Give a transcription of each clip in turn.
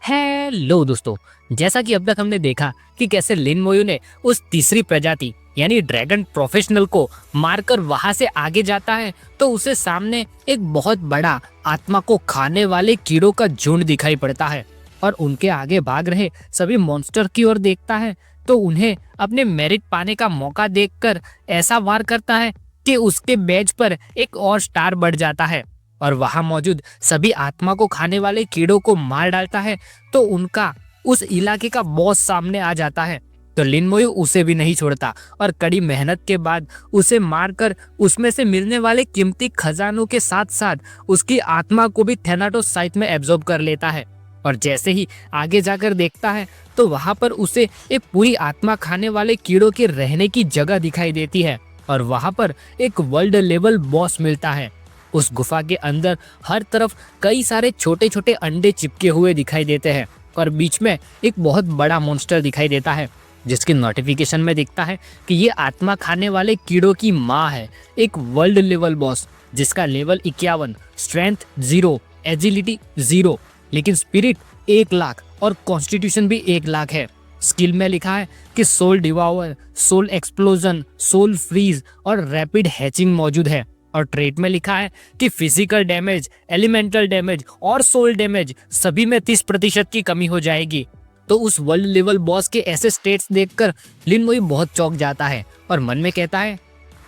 Hello दोस्तों। जैसा कि अब तक हमने देखा कि कैसे लिन मोयू ने उस तीसरी प्रजाति यानी ड्रैगन प्रोफेशनल को मारकर वहां से आगे जाता है, तो उसे सामने एक बहुत बड़ा आत्मा को खाने वाले कीड़ों का झुंड दिखाई पड़ता है और उनके आगे भाग रहे सभी मॉन्स्टर की ओर देखता है तो उन्हें अपने मेरिट पाने का मौका देखकर ऐसा वार करता है कि उसके बैज पर एक और स्टार बढ़ जाता है और वहां मौजूद सभी आत्मा को खाने वाले कीड़ों को मार डालता है। तो उनका उस इलाके का बॉस सामने आ जाता है, तो लिन मोयू उसे भी नहीं छोड़ता और कड़ी मेहनत के बाद उसे मारकर उसमें से मिलने वाले कीमती खजानों के साथ साथ उसकी आत्मा को भी थैनाटोस साइट में एब्जॉर्ब कर लेता है। और जैसे ही आगे जाकर देखता है तो वहां पर उसे एक पूरी आत्मा खाने वाले कीड़ों के रहने की जगह दिखाई देती है और वहां पर एक वर्ल्ड लेवल बॉस मिलता है। उस गुफा के अंदर हर तरफ कई सारे छोटे छोटे अंडे चिपके हुए दिखाई देते हैं और बीच में एक बहुत बड़ा मॉन्स्टर दिखाई देता है जिसकी नोटिफिकेशन में दिखता है कि ये आत्मा खाने वाले कीड़ों की माँ है, एक वर्ल्ड लेवल बॉस जिसका लेवल 51, स्ट्रेंथ 0, एजिलिटी 0, लेकिन स्पिरिट 1 लाख और कॉन्स्टिट्यूशन भी 1 लाख है। स्किल में लिखा है कि soul devour, soul explosion, soul freeze और रैपिड हैचिंग मौजूद है और ट्रेट में लिखा है कि फिजिकल डैमेज, एलिमेंटल डैमेज और सोल डैमेज सभी में 30% की कमी हो जाएगी। तो उस वर्ल्ड लेवल बॉस के ऐसे स्टेट्स देखकर लिन मोयू बहुत चौंक जाता है और मन में कहता है,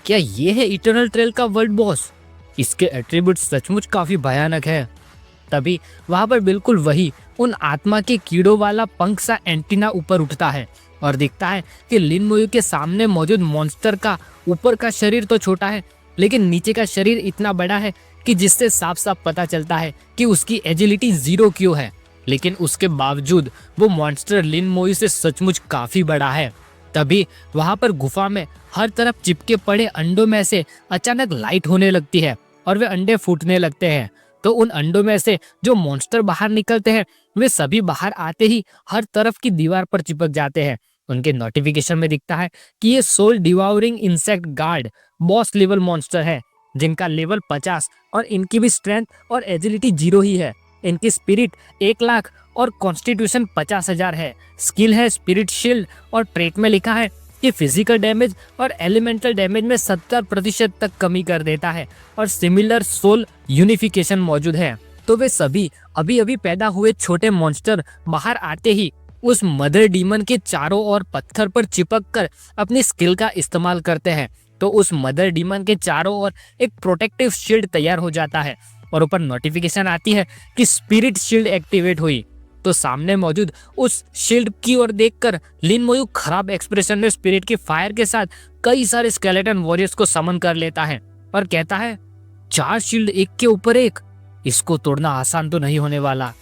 क्या ये है इटर्नल ट्रेल का वर्ल्ड बॉस? इसके एट्रीब्यूट्स सचमुच काफी भयानक है। तभी वहां पर बिल्कुल वही उन आत्मा के कीड़ों वाला पंख सा एंटीना ऊपर उठता है और दिखता है कि लिन मोयू के सामने मौजूद मॉन्स्टर का ऊपर का शरीर तो छोटा है लेकिन नीचे का शरीर इतना बड़ा है कि जिससे साफ साफ पता चलता है कि उसकी एजिलिटी 0 क्यों है, लेकिन उसके बावजूद वो मॉन्स्टर लिन मोयू से सचमुच काफी बड़ा है। तभी वहां पर गुफा में हर तरफ चिपके पड़े अंडों में से अचानक लाइट होने लगती है और वे अंडे फूटने लगते हैं। तो उन अंडों में से जो मॉन्स्टर बाहर निकलते हैं वे सभी बाहर आते ही हर तरफ की दीवार पर चिपक जाते हैं। उनके नोटिफिकेशन में दिखता है कि ये soul devouring insect guard boss level monster है जिनका लेवल 50 और इनकी भी स्ट्रेंथ और एजिलिटी 0 ही है। इनकी स्पिरिट 1 लाख और कॉन्स्टिट्यूशन 50,000 है। स्किल है स्पिरिट शील्ड और ट्रेट में लिखा है कि फिजिकल डैमेज और एलिमेंटल डैमेज में 70% तक कमी कर देता है और सिमिलर सोल यूनिफिकेशन मौजूद है। तो वे सभी अभी अभी पैदा हुए छोटे मॉन्स्टर बाहर आते ही उस मदर डीमन के चारों ओर पत्थर पर चिपक कर अपनी स्किल का इस्तेमाल करते हैं। तो उस मदर डीमन के चारों ओर एक प्रोटेक्टिव शील्ड तैयार हो जाता है और ऊपर नोटिफिकेशन आती है कि स्पिरिट शील्ड एक्टिवेट हुई। तो सामने मौजूद उस शील्ड की ओर देखकर लिन मोयू खराब एक्सप्रेशन में स्पिरिट के फायर के साथ कई सारे स्केलेटन वॉरियर्स को समन कर लेता है और कहता है, 4 शील्ड एक के ऊपर एक, इसको तोड़ना आसान तो नहीं होने वाला।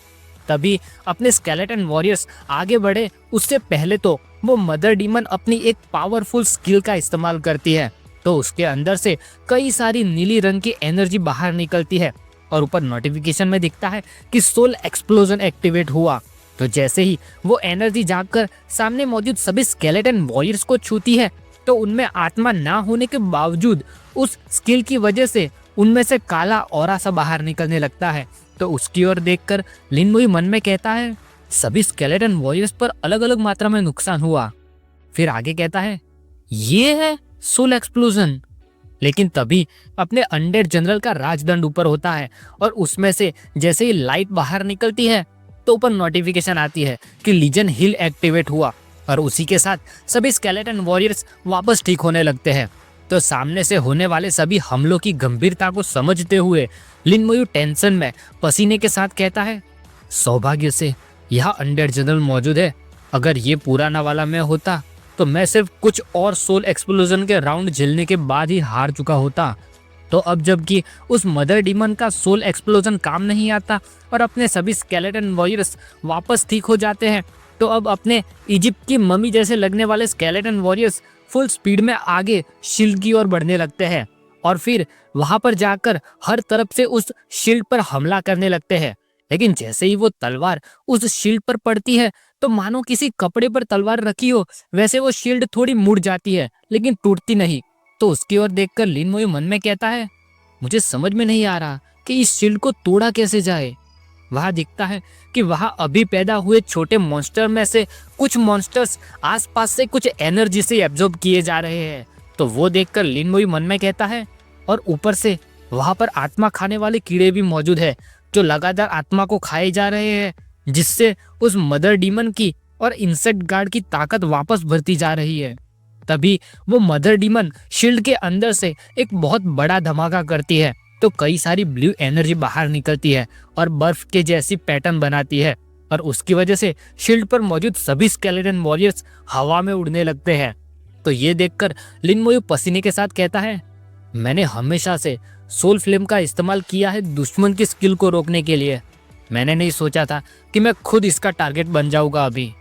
तभी अपने स्केलेटन वॉरियर्स आगे बढ़े उससे पहले तो वो मदर डीमन अपनी एक पावरफुल स्किल का इस्तेमाल करती है। तो उसके अंदर से कई सारी नीली रंग की एनर्जी बाहर निकलती है और ऊपर नोटिफिकेशन में दिखता है कि सोल एक्सप्लोजन एक्टिवेट हुआ। तो जैसे ही वो एनर्जी जागकर सामने मौजूद सभी स्केलेटन वॉरियर्स को छूती है तो उनमें आत्मा ना होने के बावजूद उस स्किल की वजह से उनमें से काला ऑरा सा बाहर निकलने लगता है। तो उसकी ओर देखकर लिन मोयू मन में कहता है, सभी स्केलेटन वॉरियर्स पर अलग अलग मात्रा में नुकसान हुआ। फिर आगे कहता है, ये है सोल एक्सप्लोजन। लेकिन तभी अपने अनडेड जनरल का राजदंड ऊपर होता है और उसमें से जैसे ही लाइट बाहर निकलती है तो ऊपर नोटिफिकेशन आती है कि लीजन हिल एक्टिवेट हुआ और उसी के साथ सभी स्केलेटन वॉरियर्स वापस ठीक होने लगते हैं। तो सामने से होने वाले सभी हमलों की गंभीरता को समझते हुए लिन मोयू टेंशन में पसीने के साथ कहता है, सौभाग्य से यहाँ अनडेड जनरल मौजूद है। अगर ये पुराना वाला मैं होता तो मैं सिर्फ कुछ और सोल एक्सप्लोजन के राउंड झेलने के बाद ही हार चुका होता। तो अब जबकि उस मदर डीमन का सोल एक्सप्लोजन काम नहीं आता और अपने सभी स्केलेटन वॉरियर्स वापस ठीक हो जाते हैं, तो अब अपने इजिप्ट की मम्मी जैसे लगने वाले स्केलेटन वॉरियर्स फुल स्पीड में आगे शील्ड की ओर बढ़ने लगते हैं और फिर वहां पर जाकर हर तरफ से उस शील्ड पर हमला करने लगते हैं। लेकिन जैसे ही वो तलवार उस शील्ड पर पड़ती है तो मानो किसी कपड़े पर तलवार रखी हो वैसे वो शील्ड थोड़ी मुड़ जाती है लेकिन टूटती नहीं। तो उसकी ओर देखकर लिन मोयू मन में कहता है, मुझे समझ में नहीं आ रहा कि इस शील्ड को तोड़ा कैसे जाए। वहाँ दिखता है कि वहाँ अभी पैदा हुए छोटे मॉन्स्टर में से कुछ मॉन्स्टर्स आसपास से कुछ एनर्जी से एब्जॉर्ब किए जा रहे हैं। तो वो देखकर लिन मोई मन में कहता है, और ऊपर से वहाँ पर आत्मा खाने वाले कीड़े भी मौजूद है जो लगातार आत्मा को खाए जा रहे हैं, जिससे उस मदर डीमन की और इंसेक्ट गार्ड की ताकत वापस बढ़ती जा रही है। तभी वो मदर डीमन शील्ड के अंदर से एक बहुत बड़ा धमाका करती है, तो कई सारी ब्लू एनर्जी बाहर निकलती है और बर्फ के जैसी पैटर्न बनाती है, और उसकी वजह से शील्ड पर मौजूद सभी स्केलेटन वॉरियर्स हवा में उड़ने लगते हैं। तो ये देखकर लिन मोयू पसीने के साथ कहता है, मैंने हमेशा से सोल फ्लेम का इस्तेमाल किया है दुश्मन की स्किल को रोकने के लिए। मैंने नहीं सोचा था कि मैं खुद इसका टारगेट बन जाऊंगा अभी।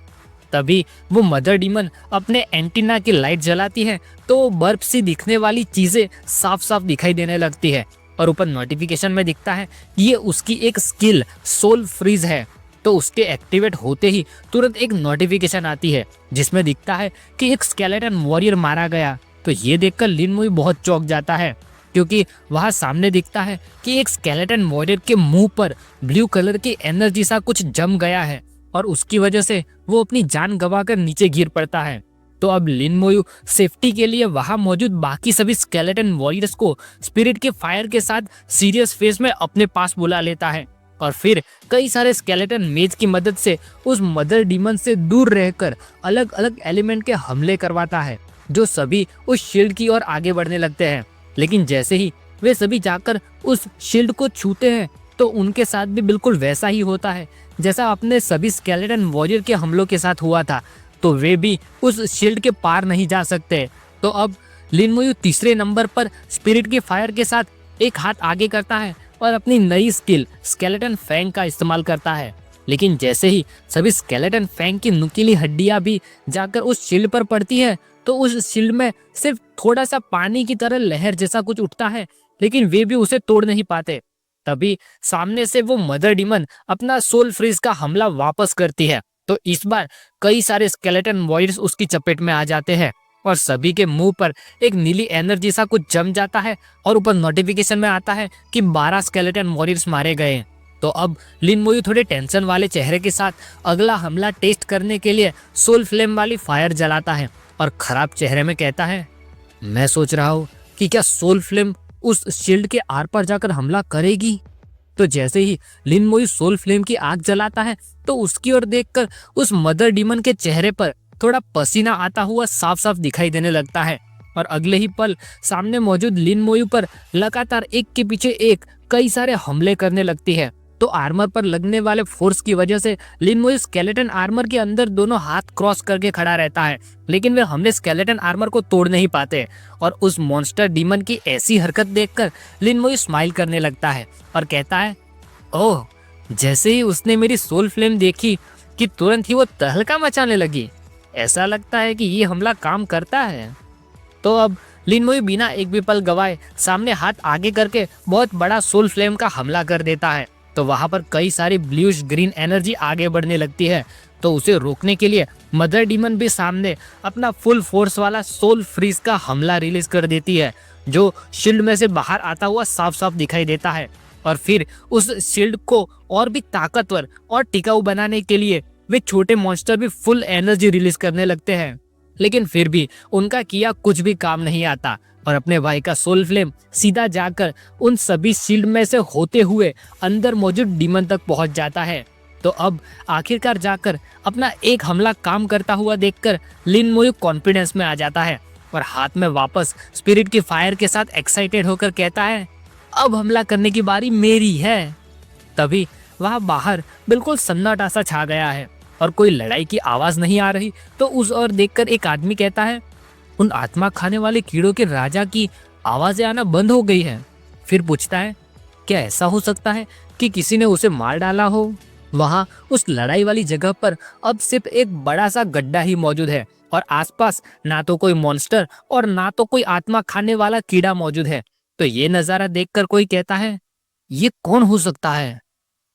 तभी वो मदर डीमन अपने एंटीना की लाइट जलाती है, तो बर्फ सी दिखने वाली चीजें साफ साफ दिखाई देने लगती है, और ऊपर नोटिफिकेशन में दिखता है ये उसकी एक स्किल सोल फ्रीज है। तो उसके एक्टिवेट होते ही तुरंत एक नोटिफिकेशन आती है जिसमें दिखता है कि एक स्केलेटन वॉरियर मारा गया। तो ये देखकर लिन मोई बहुत चौंक जाता है, क्योंकि वहाँ सामने दिखता है कि एक स्केलेटन वॉरियर के मुंह पर ब्लू कलर की एनर्जी सा कुछ जम गया है, और उसकी वजह से वो अपनी जान गंवाकर नीचे गिर पड़ता है। तो अब लिन मोयू सेफ्टी के लिए वहां मौजूद बाकी सभी स्केलेटन वॉरियर्स को स्पिरिट के फायर के साथ सीरियस फेस में अपने पास बुला लेता है, और फिर कई सारे स्केलेटन मेज की मदद से उस मदर डीमन से दूर रहकर अलग अलग एलिमेंट के हमले करवाता है, जो सभी उस शील्ड की ओर आगे बढ़ने लगते हैं। लेकिन जैसे ही वे सभी जाकर उस शील्ड को छूते हैं, तो उनके साथ भी बिल्कुल वैसा ही होता है जैसा अपने सभी स्केलेटन वॉरियर के हमलों के साथ हुआ था। तो वे भी उस शील्ड के पार नहीं जा सकते। तो अब लिन मोयू तीसरे नंबर पर स्पिरिट के फायर के साथ एक हाथ आगे करता है और अपनी नई स्किल स्केलेटन फैंग का इस्तेमाल करता है। लेकिन जैसे ही सभी स्केलेटन फैंग की नुकीली हड्डियां भी जाकर उस शील्ड पर पड़ती है, तो उस शील्ड में सिर्फ थोड़ा सा पानी की तरह लहर जैसा कुछ उठता है, लेकिन वे भी उसे तोड़ नहीं पाते। तभी सामने से वो मदर डीमन अपना सोल फ्रीज का हमला वापस करती है। तो इस बार कई सारे स्केलेटन वॉरियर्स उसकी चपेट में आ जाते हैं, और सभी के मुंह पर एक नीली एनर्जी सा कुछ जम जाता है, और ऊपर नोटिफिकेशन में आता है कि 12 स्केलेटन वॉरियर्स मारे गए। तो अब लिन मोयू थोड़े टेंशन वाले चेहरे के साथ अगला हमला टेस्ट करने के लिए सोल फ्लेम वाली फायर जलाता है, और खराब चेहरे में कहता है, मैं सोच रहा हूँ कि क्या सोल फ्लेम उस शील्ड के आर पार जाकर हमला करेगी। तो जैसे ही लिन मोयू सोल फ्लेम की आग जलाता है, तो उसकी ओर देखकर उस मदर डीमन के चेहरे पर थोड़ा पसीना आता हुआ साफ साफ दिखाई देने लगता है, और अगले ही पल सामने मौजूद लिन मोयू पर लगातार एक के पीछे एक कई सारे हमले करने लगती है। तो आर्मर पर लगने वाले फोर्स की वजह से लिन मोयू स्केलेटन आर्मर के अंदर दोनों हाथ क्रॉस करके खड़ा रहता है, लेकिन वे हमले स्केलेटन आर्मर को तोड़ नहीं पाते। और उस मॉन्स्टर डीमन की ऐसी हरकत देखकर लिन मोयू स्माइल करने लगता है और कहता है, ओह, जैसे ही उसने मेरी सोल फ्लेम देखी कि तुरंत ही वो तहलका मचाने लगी। ऐसा लगता है कि ये हमला काम करता है। तो अब लिन मोयू बिना एक भी पल गवाए सामने हाथ आगे करके बहुत बड़ा सोल फ्लेम का हमला कर देता है। तो वहां पर कई सारी ब्लूइश ग्रीन एनर्जी आगे बढ़ने लगती है, तो उसे रोकने के लिए मदर डीमन भी सामने अपना फुल फोर्स वाला सोल फ्रीज का हमला रिलीज कर देती है, जो शील्ड में से बाहर आता हुआ साफ साफ दिखाई देता है। और फिर उस शील्ड को और भी ताकतवर और टिकाऊ बनाने के लिए वे छोटे मॉन्स्टर भी फुल एनर्जी रिलीज करने लगते हैं, लेकिन फिर भी उनका किया कुछ भी काम नहीं आता, और अपने भाई का सोल फ्लेम सीधा जाकर उन सभी शील्ड में से होते हुए अंदर मौजूद डीमन तक पहुंच जाता है। तो अब आखिरकार जाकर अपना एक हमला काम करता हुआ देखकर लिन मोयू कॉन्फिडेंस में आ जाता है, और हाथ में वापस स्पिरिट की फायर के साथ एक्साइटेड होकर कहता है, अब हमला करने की बारी मेरी है। तभी वहां बाहर बिल्कुल सन्नाटा सा छा गया है, और कोई लड़ाई की आवाज नहीं आ रही। तो उस ओर देखकर एक आदमी कहता है, उन आत्मा खाने वाले कीड़ों के राजा की आवाजें आना बंद हो गई है। फिर पूछता है, क्या ऐसा हो सकता है कि किसी ने उसे मार डाला हो। वहां उस लड़ाई वाली जगह पर अब सिर्फ एक बड़ा सा गड्ढा ही मौजूद है, और आसपास ना तो कोई मॉन्स्टर और ना तो कोई आत्मा खाने वाला कीड़ा मौजूद है। तो ये नजारा देखकर कोई कहता है, ये कौन हो सकता है।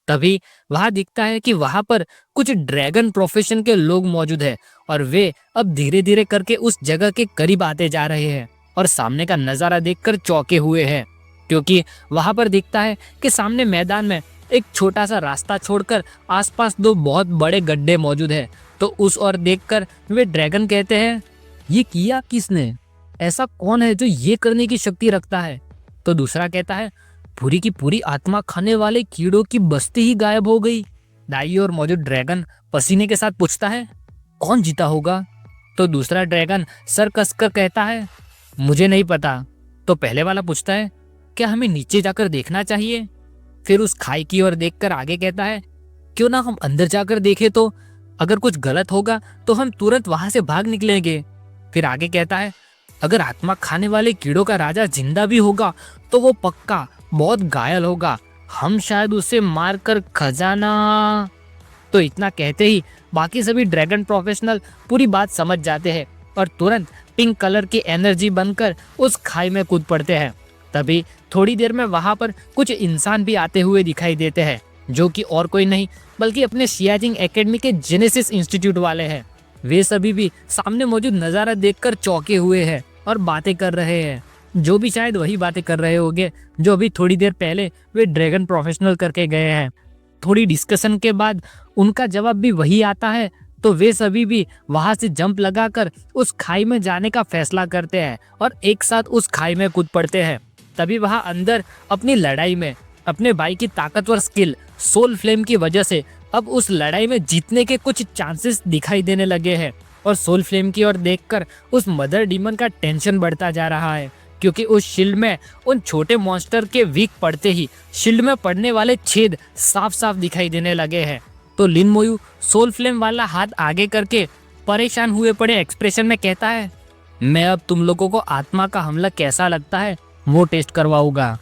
तभी वहां दिखता है कि वहां पर कुछ ड्रैगन प्रोफेशन के लोग मौजूद है, और वे अब धीरे धीरे करके उस जगह के करीब आते जा रहे हैं, और सामने का नजारा देखकर चौंके हुए हैं, क्योंकि वहां पर दिखता है कि सामने मैदान में एक छोटा सा रास्ता छोड़कर आसपास दो बहुत बड़े गड्ढे मौजूद है। तो उस ओर देखकर वे ड्रैगन कहते हैं, ये किया किसने? ऐसा कौन है जो ये करने की शक्ति रखता है? तो दूसरा कहता है, पूरी की पूरी आत्मा खाने वाले कीड़ों की बस्ती ही गायब हो गई। दाई और मौजूद ड्रैगन पसीने के साथ पूछता है, कौन जीता होगा? तो दूसरा ड्रैगन सर कसकर कहता है, मुझे नहीं पता। तो पहले वाला पूछता है, क्या हमें नीचे जाकर देखना चाहिए? फिर उस खाई की ओर देखकर आगे कहता है, क्यों ना हम अंदर जाकर देखें, तो अगर कुछ गलत होगा तो हम तुरंत वहां से भाग निकलेंगे। फिर आगे कहता है, अगर आत्मा खाने वाले कीड़ों का राजा जिंदा भी होगा तो वो पक्का बहुत घायल होगा, हम शायद उसे मारकर खजाना। तो इतना कहते ही बाकी सभी ड्रैगन प्रोफेशनल पूरी बात समझ जाते हैं और तुरंत पिंक कलर की एनर्जी बनकर उस खाई में कूद पड़ते हैं। तभी थोड़ी देर में वहां पर कुछ इंसान भी आते हुए दिखाई देते हैं, जो कि और कोई नहीं बल्कि अपने शियाजिंग एकेडमी के जेनेसिस इंस्टीट्यूट वाले हैं। वे सभी भी सामने मौजूद नज़ारा देखकर चौंके हुए हैं और बातें कर रहे हैं, जो भी शायद वही बातें कर रहे होंगे जो अभी थोड़ी देर पहले वे ड्रैगन प्रोफेशनल करके गए हैं। थोड़ी डिस्कशन के बाद उनका जवाब भी वही आता है, तो वे सभी भी वहां से जंप लगाकर उस खाई में जाने का फैसला करते हैं और एक साथ उस खाई में कूद पड़ते हैं। तभी वहां अंदर अपनी लड़ाई में अपने भाई की ताकतवर स्किल सोल फ्लेम की वजह से अब उस लड़ाई में जीतने के कुछ चांसेस दिखाई देने लगे हैं। और सोल फ्लेम की ओर देखकर उस मदर डीमन का टेंशन बढ़ता जा रहा है, क्योंकि उस शील्ड में उन छोटे मॉन्स्टर के वीक पड़ते ही शील्ड में पड़ने वाले छेद साफ साफ दिखाई देने लगे हैं। तो लिन मोयू सोल फ्लेम वाला हाथ आगे करके परेशान हुए पड़े एक्सप्रेशन में कहता है, मैं अब तुम लोगों को आत्मा का हमला कैसा लगता है वो टेस्ट करवाऊंगा।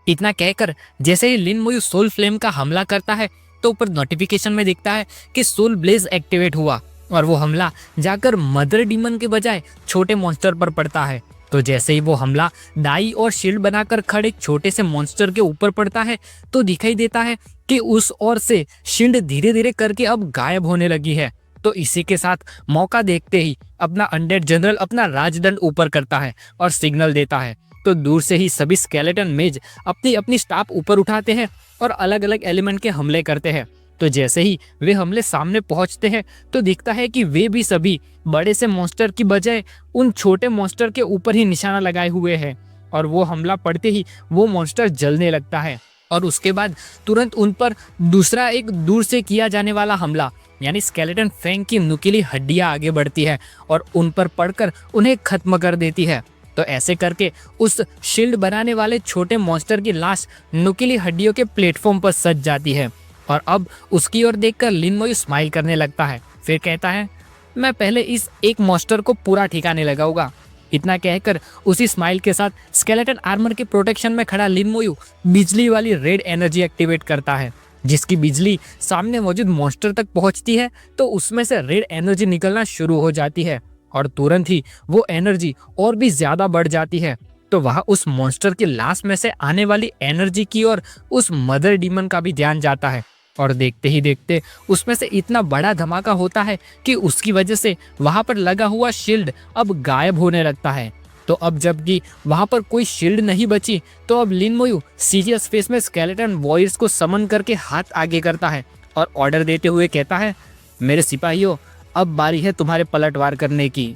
इतना कहकर जैसे ही लिन मोयू सोल फ्लेम का हमला करता है तो ऊपर नोटिफिकेशन में दिखता है कि सोल ब्लेज एक्टिवेट हुआ और वो हमला जाकर मदर डीमन के बजाय छोटे मॉन्स्टर पर पड़ता है। तो जैसे ही वो हमला दाई और शील्ड बनाकर खड़े छोटे से मॉन्स्टर के ऊपर पड़ता है तो दिखाई देता है कि उस ओर से शील्ड धीरे धीरे करके अब गायब होने लगी है। तो इसी के साथ मौका देखते ही अपना अनडेड जनरल अपना राजदंड ऊपर करता है और सिग्नल देता है। तो दूर से ही सभी स्केलेटन मेज अपनी अपनी स्टाफ ऊपर उठाते हैं और अलग अलग एलिमेंट के हमले करते हैं। तो जैसे ही वे हमले सामने पहुंचते हैं तो दिखता है कि वे भी सभी बड़े से मॉन्स्टर की बजाय उन छोटे मॉन्स्टर के ऊपर ही निशाना लगाए हुए हैं और वो हमला पड़ते ही वो मॉन्स्टर जलने लगता है। और उसके बाद तुरंत उन पर दूसरा एक दूर से किया जाने वाला हमला यानी स्केलेटन फैंग की नुकीली हड्डियां आगे बढ़ती है और उन पर पड़कर उन्हें खत्म कर देती है। तो ऐसे करके उस शील्ड बनाने वाले छोटे मॉन्स्टर की लाश नुकीली हड्डियों के प्लेटफॉर्म पर सज जाती है और अब उसकी ओर देखकर लिन मोयू स्माइल करने लगता है। फिर कहता है, मैं पहले इस एक मॉन्स्टर को पूरा ठिकाने लगाऊंगा। इतना कहकर उसी स्माइल के साथ स्केलेटन आर्मर के प्रोटेक्शन में खड़ा लिन मोयू बिजली वाली रेड एनर्जी एक्टिवेट करता है, जिसकी बिजली सामने मौजूद मॉन्स्टर तक पहुंचती है तो उसमें से रेड एनर्जी निकलना शुरू हो जाती है और तुरंत ही वो एनर्जी और भी ज्यादा बढ़ जाती है। तो वहां उस मॉन्स्टर की लाश में से आने वाली एनर्जी की ओर उस मदर डीमन का भी ध्यान जाता है और देखते ही देखते उसमें से इतना बड़ा धमाका होता है कि उसकी वजह से वहां पर लगा हुआ शील्ड अब गायब होने लगता है। तो अब जबकि वहां पर कोई शील्ड नहीं बची तो अब लिन मोयू सीरियस फेस में स्केलेटन वॉरियर्स को समन करके हाथ आगे करता है और ऑर्डर देते हुए कहता है, मेरे सिपाहियों, अब बारी है तुम्हारे पलटवार करने की।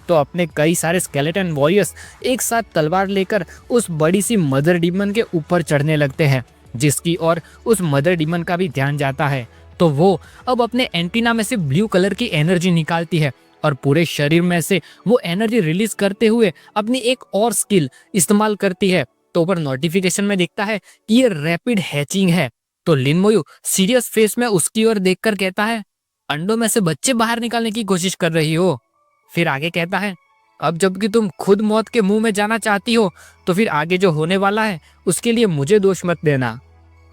तो अपने कई सारे स्केलेटन वॉरियर्स एक साथ तलवार लेकर उस बड़ी सी मदर डीमन के ऊपर चढ़ने लगते हैं, जिसकी ओर उस मदर डीमन का भी ध्यान जाता है। तो वो अब अपने एंटीना में से ब्लू कलर की एनर्जी निकालती है और पूरे शरीर में से वो एनर्जी रिलीज करते हुए अपनी एक और स्किल इस्तेमाल करती है। तो ऊपर नोटिफिकेशन में दिखता है कि ये रैपिड हैचिंग है। तो लिन मोयू सीरियस फेस में उसकी ओर देखकर कहता है, अंडों में से बच्चे बाहर निकालने की कोशिश कर रही हो। फिर आगे कहता है, अब जबकि तुम खुद मौत के मुंह में जाना चाहती हो तो फिर आगे जो होने वाला है उसके लिए मुझे दोष मत देना।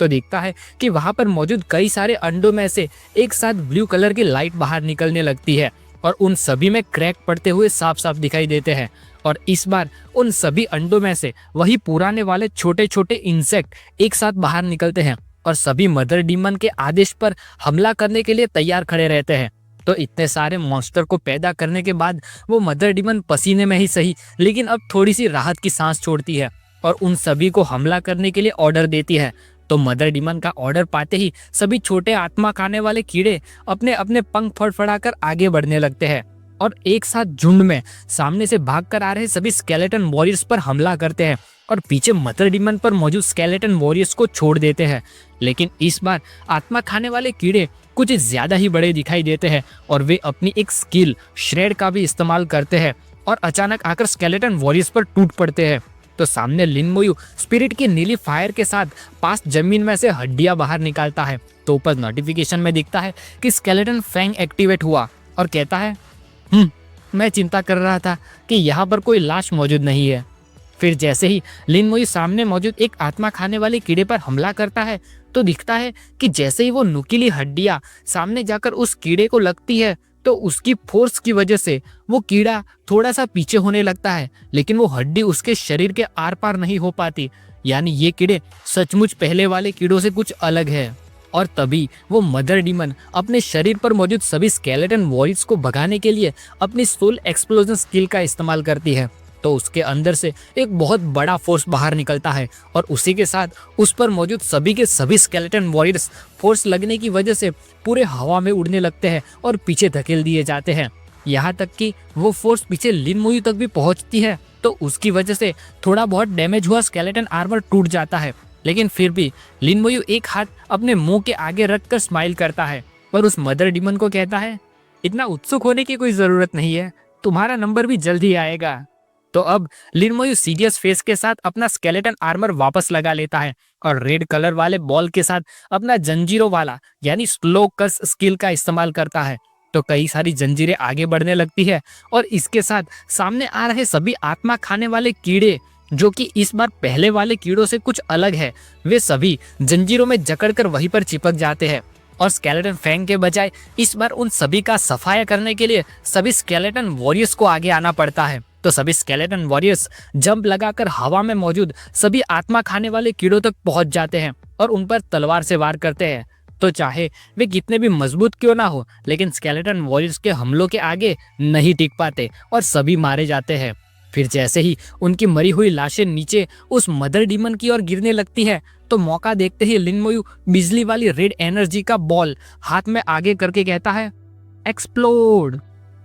तो दिखता है कि वहां पर मौजूद कई सारे अंडों में से एक साथ ब्लू कलर की लाइट बाहर निकलने लगती है और उन सभी में क्रैक पड़ते हुए साफ साफ दिखाई देते हैं। और इस बार उन सभी अंडों में से वही पुराने वाले छोटे छोटे इंसेक्ट एक साथ बाहर निकलते हैं और सभी मदर डीमन के आदेश पर हमला करने के लिए तैयार खड़े रहते हैं। तो इतने सारे मॉन्स्टर को पैदा करने के बाद वो मदर डीमन पसीने में ही सही लेकिन अब थोड़ी सी राहत की सांस छोड़ती है और उन सभी को हमला करने के लिए ऑर्डर देती है। तो मदर डीमन का ऑर्डर पाते ही सभी छोटे आत्मा खाने वाले कीड़े अपने अपने पंख फड़फड़ाकर आगे बढ़ने लगते हैं और एक साथ झुंड में सामने से भागकर आ रहे सभी स्केलेटन वॉरियर्स पर हमला करते हैं और पीछे मदर डीमन पर मौजूद स्केलेटन वॉरियर्स को छोड़ देते हैं। लेकिन इस बार आत्मा खाने वाले कीड़े कुछ ज्यादा ही बड़े दिखाई देते हैं और वे अपनी एक स्किल श्रेड का भी इस्तेमाल करते हैं और अचानक आकर स्केलेटन वॉरियर्स पर टूट पड़ते हैं। तो सामने लिन मोयू स्पिरिट की नीली फायर के साथ पास जमीन में से हड्डियां बाहर निकालता है। तो ऊपर नोटिफिकेशन में दिखता है कि स्केलेटन फैंग एक्टिवेट हुआ और कहता है मैं चिंता कर रहा था कि यहाँ पर कोई लाश मौजूद नहीं है। फिर जैसे ही लिन मोयू सामने मौजूद एक आत्मा खाने वाले कीड़े पर हमला करता है तो दिखता है कि जैसे ही वो नुकीली हड्डियां सामने जाकर उस कीड़े को लगती है तो उसकी फोर्स की वजह से वो कीड़ा थोड़ा सा पीछे होने लगता है, लेकिन वो हड्डी उसके शरीर के आर पार नहीं हो पाती। यानी ये कीड़े सचमुच पहले वाले कीड़ों से कुछ अलग है। और तभी वो मदर डीमन अपने शरीर पर मौजूद सभी स्केलेटन वॉरियर्स को भगाने के लिए अपनी सोल एक्सप्लोजन स्किल का इस्तेमाल करती है। तो उसके अंदर से एक बहुत बड़ा फोर्स बाहर निकलता है और उसी के साथ उस पर मौजूद सभी के सभी स्केलेटन वॉरियर्स फोर्स लगने की वजह से पूरे हवा में उड़ने लगते हैं और पीछे धकेल दिए जाते हैं। यहाँ तक कि वो फोर्स पीछे लिन मोयू तक भी पहुँचती है। तो उसकी वजह से थोड़ा बहुत डैमेज हुआ स्केलेटन आर्मर टूट जाता है, लेकिन फिर भी लिन मोयू एक हाथ अपने मुंह के आगे रखकर स्माइल करता है और उस मदर डीमन को कहता है इतना उत्सुक होने की कोई जरूरत नहीं है, तुम्हारा नंबर भी जल्दी आएगा। तो अब लिन मोयू सीरियस फेस के साथ अपना स्केलेटन आर्मर वापस लगा लेता है और रेड कलर वाले बॉल के साथ अपना जंजीरों वाला यानी स्लो कस स्किल का इस्तेमाल करता है। तो कई सारी जंजीरें आगे बढ़ने लगती है और इसके साथ सामने आ रहे सभी आत्मा खाने वाले कीड़े जो कि इस बार पहले वाले कीड़ों से कुछ अलग है, वे सभी जंजीरों में जकड़कर वहीं पर चिपक जाते हैं। और स्केलेटन फैंग के बजाय इस बार उन सभी का सफाया करने के लिए सभी स्केलेटन वॉरियर्स को आगे आना पड़ता है। तो सभी स्केलेटन वॉरियर्स जंप लगाकर हवा में मौजूद सभी आत्मा खाने वाले कीड़ों तक पहुंच जाते हैं और उन पर तलवार से वार करते हैं। तो चाहे वे कितने भी मजबूत क्यों ना हो, लेकिन स्केलेटन वॉरियर्स के हमलों के आगे नहीं टिक पाते और सभी मारे जाते हैं। फिर जैसे ही उनकी मरी हुई लाशें नीचे उस मदर डीमन की ओर गिरने लगती है तो मौका देखते ही लिन मोयू बिजली वाली रेड एनर्जी का बॉल हाथ में आगे करके कहता है एक्सप्लोड।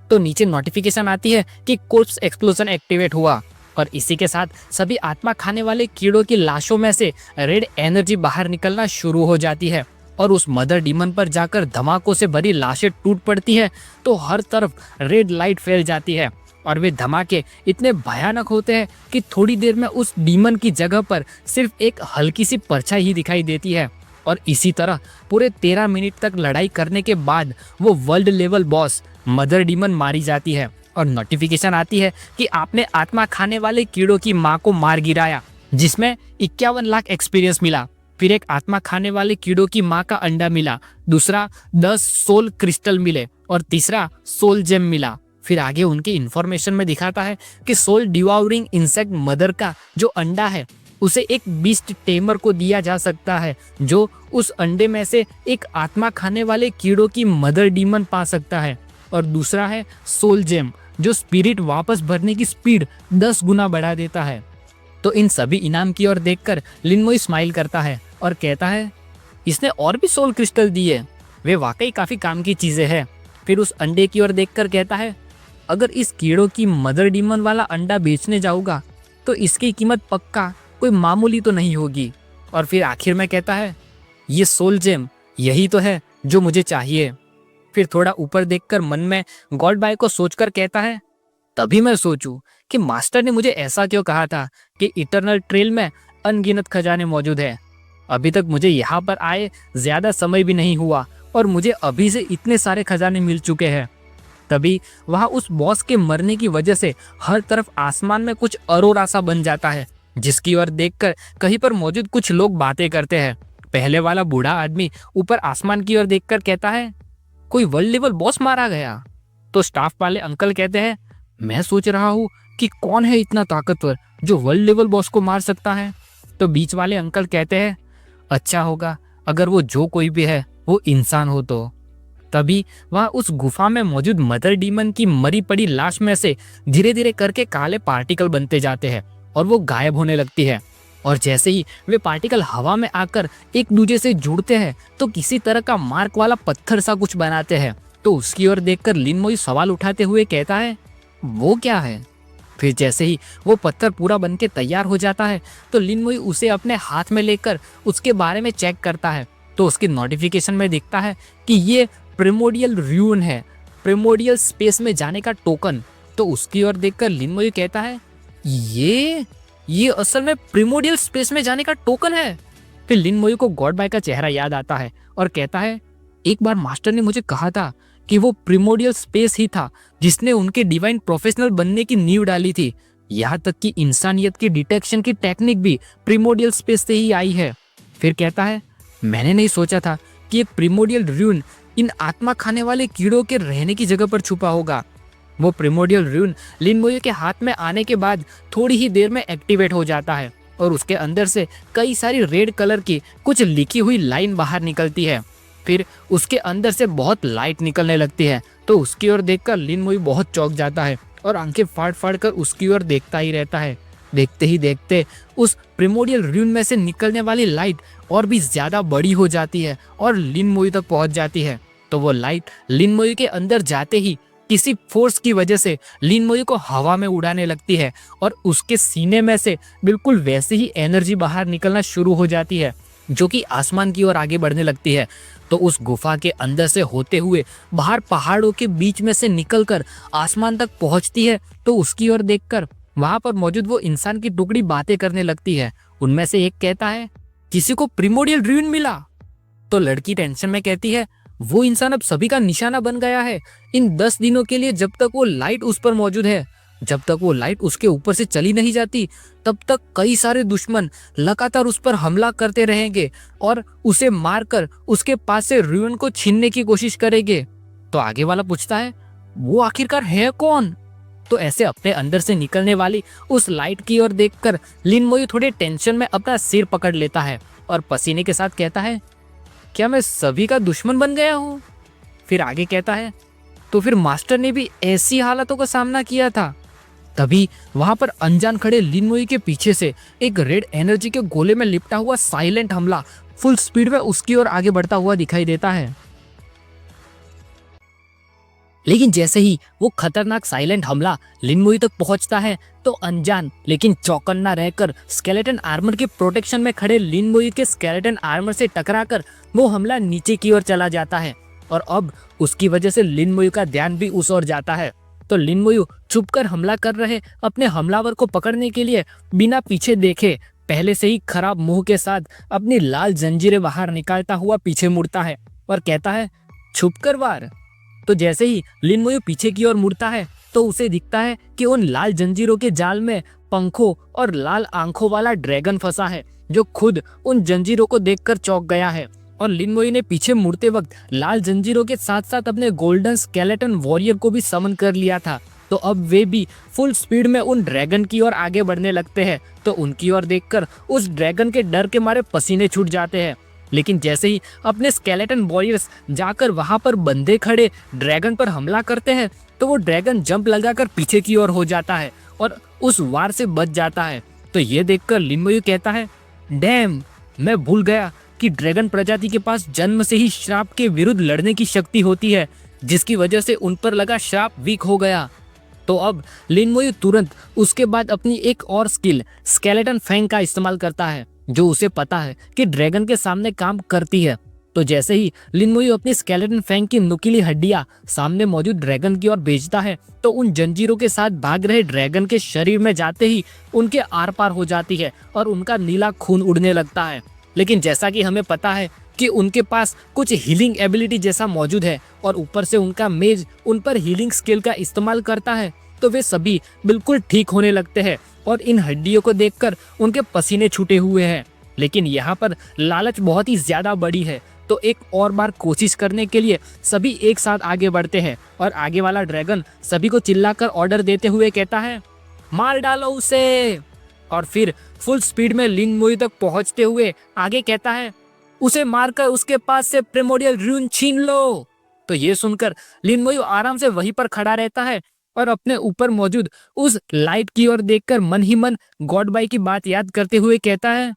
तो नीचे नोटिफिकेशन आती है कि कोर्प्स एक्सप्लोजन एक्टिवेट हुआ और इसी के साथ सभी आत्मा खाने वाले कीड़ों की लाशों में से रेड एनर्जी बाहर निकलना शुरू हो जाती है और उस मदर डीमन पर जाकर धमाकों से भरी लाशें टूट पड़ती है। तो हर तरफ रेड लाइट फैल जाती है और वे धमाके इतने भयानक होते हैं कि थोड़ी देर में उस डीमन की जगह पर सिर्फ एक हल्की सी परछाई ही दिखाई देती है। और इसी तरह पूरे 13 मिनट तक लड़ाई करने के बाद वो world level boss mother demon मारी जाती है और नोटिफिकेशन आती है कि आपने आत्मा खाने वाले कीड़ों की मां को मार गिराया, जिसमें 51 लाख एक्सपीरियंस मिला। फिर एक आत्मा खाने वाले कीड़ों की मां का अंडा मिला, दूसरा 10 सोल क्रिस्टल मिले और तीसरा सोल जेम मिला। फिर आगे उनकी इंफॉर्मेशन में दिखाता है कि सोल डिवाउरिंग इंसेक्ट मदर का जो अंडा है उसे एक बीस्ट टेमर को दिया जा सकता है, जो उस अंडे में से एक आत्मा खाने वाले कीड़ों की मदर डीमन पा सकता है। और दूसरा है सोल जेम, जो स्पिरिट वापस भरने की स्पीड 10 गुना बढ़ा देता है। तो इन सभी इनाम की ओर देखकर लिन मोयू स्माइल करता है और कहता है इसने और भी सोल क्रिस्टल दिए, वे वाकई काफी काम की चीजें हैं। फिर उस अंडे की ओर देखकर कहता है अगर इस कीड़ों की मदर डीमन वाला अंडा बेचने जाऊंगा तो इसकी कीमत पक्का कोई मामूली तो नहीं होगी। और फिर आखिर में कहता है ये सोल जेम यही तो है जो मुझे चाहिए। फिर थोड़ा ऊपर देखकर मन में गॉड बाय को सोचकर कहता है तभी मैं सोचूं कि मास्टर ने मुझे ऐसा क्यों कहा था कि इटर्नल ट्रेल में अनगिनत खजाने मौजूद है। अभी तक मुझे यहाँ पर आए ज्यादा समय भी नहीं हुआ और मुझे अभी से इतने सारे खजाने मिल चुके हैं। तभी वहाँ उस बॉस के मरने की वजह से हर तरफ आसमान में कुछ अरोरा सा बन जाता है, जिसकी ओर देखकर कहीं पर मौजूद कुछ लोग बातें करते हैं। पहले वाला बूढ़ा आदमी ऊपर आसमान की ओर देखकर कहता है कोई वर्ल्ड लेवल बॉस मारा गया। तो स्टाफ वाले अंकल कहते हैं मैं सोच रहा हूँ कि कौन है इतना ताकतवर जो वर्ल्ड लेवल बॉस को मार सकता है। तो बीच वाले अंकल कहते हैं अच्छा होगा अगर वो जो कोई भी है वो इंसान हो। तो तभी वहाँ उस गुफा में मौजूद मदर डीमन की मरी पड़ी लाश में से धीरे धीरे करके काले पार्टिकल बनते जाते हैं और वो गायब होने लगती है। और जैसे ही वे पार्टिकल हवा में आकर एक दूसरे से जुड़ते हैं तो किसी तरह का मार्क वाला पत्थर सा कुछ बनाते हैं। तो उसकी ओर देखकर लिन मोई सवाल उठाते हुए कहता है, वो क्या है? फिर जैसे ही वो पत्थर पूरा बनके तैयार हो जाता है तो लिन मोई उसे अपने हाथ में लेकर उसके बारे में चेक करता है। तो उसकी नोटिफिकेशन में दिखता है कि ये प्रिमोडियल र्यून है, प्रिमोडियल स्पेस में जाने का टोकन। तो उसकी ओर देखकर लिन मोई कहता है, ये असल में प्रिमोडियल स्पेस में जाने का टोकन है। फिर लिन मोई को गॉड बाय का चेहरा याद आता है और कहता है, एक बार मास्टर ने मुझे कहा था कि वो प्रिमोडियल स्पेस ही था जिसने उनके डिवाइन प्रोफेशनल बनने की नींव डाली थी। यहाँ तक कि इंसानियत की डिटेक्शन की टेक्निक भी प्रिमोडियल स्पेस से ही आई है। फिर कहता है, मैंने नहीं सोचा था कि एक प्रिमोडियल र्यून इन आत्मा खाने वाले कीड़ों के रहने की जगह पर छुपा होगा। वो प्रिमोडियल र्यून लिन मोई के हाथ में आने के बाद थोड़ी ही देर में एक्टिवेट हो जाता है और उसके अंदर से कई सारी रेड कलर की कुछ लिखी हुई लाइन बाहर निकलती है। फिर उसके अंदर से बहुत लाइट निकलने लगती है। तो उसकी ओर देखकर लिन मोई बहुत चौंक जाता है और आंखें फाड़ फाड़ कर उसकी ओर देखता ही रहता है। देखते ही देखते उस प्रिमोडियल र्यून में से निकलने वाली लाइट और भी ज्यादा बड़ी हो जाती है और लिन मोई तक पहुंच जाती है। तो वो लाइट लिन मोई के अंदर जाते ही किसी फोर्स की वजह से लिन मोई को हवा में उड़ाने लगती है और उसके सीने में से बिल्कुल वैसे ही एनर्जी बाहर निकलना शुरू हो जाती है जो कि आसमान की ओर आगे बढ़ने लगती है। तो उस गुफा के अंदर से होते हुए बाहर पहाड़ों के बीच में से निकलकर आसमान तक पहुंचती है। तो उसकी ओर देखकर वहां पर मौजूद वो इंसान की टुकड़ी बातें करने लगती है। उनमें से एक कहता है, किसी को प्रिमोडियल र्यून मिला? तो लड़की टेंशन में कहती है, वो इंसान अब सभी का निशाना बन गया है इन 10 दिनों के लिए। जब तक वो लाइट उस पर मौजूद है, जब तक वो लाइट उसके ऊपर से चली नहीं जाती, तब तक कई सारे दुश्मन लगातार उस पर हमला करते रहेंगे और उसे मारकर उसके पास से र्यून को छीनने की कोशिश करेंगे। तो आगे वाला पूछता है, वो आखिरकार है कौन? तो ऐसे अपने अंदर से निकलने वाली उस लाइट की ओर देखकर लिन मोई थोड़े टेंशन में अपना सिर पकड़ लेता है और पसीने के साथ कहता है, क्या मैं सभी का दुश्मन बन गया हूँ? फिर आगे कहता है, तो फिर मास्टर ने भी ऐसी हालातों का सामना किया था। तभी वहां पर अनजान खड़े लिन मोई के पीछे से एक रेड एनर्जी के गोले में लिपटा हुआ साइलेंट हमला फुल स्पीड में उसकी ओर आगे बढ़ता हुआ दिखाई देता है। लेकिन जैसे ही वो खतरनाक साइलेंट हमला लिन मोई तक पहुंचता है तो अनजान लेकिन चौकन्ना रहकर स्केलेटन आर्मर के प्रोटेक्शन में खड़े लिन मोई के स्केलेटन आर्मर से टकराकर वो हमला नीचे की ओर चला जाता है और अब उसकी वजह से लिन मोई का ध्यान भी उस ओर जाता है। तो लिन मोई छुपकर हमला कर रहे अपने हमलावर को पकड़ने के लिए बिना पीछे देखे पहले से ही खराब मुंह के साथ अपनी लाल जंजीरें बाहर निकालता हुआ पीछे मुड़ता है और कहता है, छुपकर वार। तो जैसे ही लिन मोई पीछे की ओर मुड़ता है तो उसे दिखता है कि उन लाल जंजीरों के जाल में पंखों और लाल आंखों वाला ड्रैगन फंसा है जो खुद उन जंजीरों को देखकर चौंक गया है। और लिन मोई ने पीछे मुड़ते वक्त लाल जंजीरों के साथ साथ अपने गोल्डन स्केलेटन वॉरियर को भी समन कर लिया था। तो अब वे भी फुल स्पीड में उन ड्रैगन की ओर आगे बढ़ने लगते हैं। तो उनकी ओर देखकर उस ड्रैगन के डर के मारे पसीने छूट जाते हैं। लेकिन जैसे ही अपने स्केलेटन वॉरियर्स जाकर वहां पर बंधे खड़े ड्रैगन पर हमला करते हैं तो वो ड्रैगन जंप लगाकर पीछे की ओर हो जाता है और उस वार से बच जाता है। तो ये देखकर लिन मोई कहता है, डैम, मैं भूल गया कि ड्रैगन प्रजाति के पास जन्म से ही श्राप के विरुद्ध लड़ने की शक्ति होती है, जिसकी वजह से उन पर लगा श्राप वीक हो गया। तो अब लिन मोई तुरंत उसके बाद अपनी एक और स्किल स्केलेटन फैंग का इस्तेमाल करता है जो उसे पता है कि ड्रैगन के सामने काम करती है। तो जैसे ही लिन मोई अपनी स्केलेटन फैंग की नुकीली हड्डियां सामने मौजूद ड्रैगन की ओर भेजता है तो उन जंजीरों के साथ भाग रहे ड्रैगन के शरीर में जाते ही उनके आर पार हो जाती है और उनका नीला खून उड़ने लगता है। लेकिन जैसा कि हमें पता है कि उनके पास कुछ हीलिंग एबिलिटी जैसा मौजूद है और ऊपर से उनका मेज उन पर हीलिंग स्किल का इस्तेमाल करता है, तो वे सभी बिल्कुल ठीक होने लगते हैं और इन हड्डियों को देखकर उनके पसीने छूटे हुए हैं। लेकिन यहाँ पर लालच बहुत ही ज्यादा बड़ी है, तो एक और बार कोशिश करने के लिए सभी एक साथ आगे बढ़ते हैं और आगे वाला ड्रैगन सभी को चिल्लाकर ऑर्डर देते हुए कहता है, मार डालो उसे। और फिर फुल स्पीड में लिन मोई तक पहुंचते हुए आगे कहता है, उसे मारकर उसके पास से प्रिमोडियल र्यून छीन लो। तो ये सुनकर लिन मोई आराम से वहीं पर खड़ा रहता है और अपने ऊपर मौजूद उस लाइट की ओर देखकर मन ही मन गॉड बाई की बात याद करते हुए कहता है,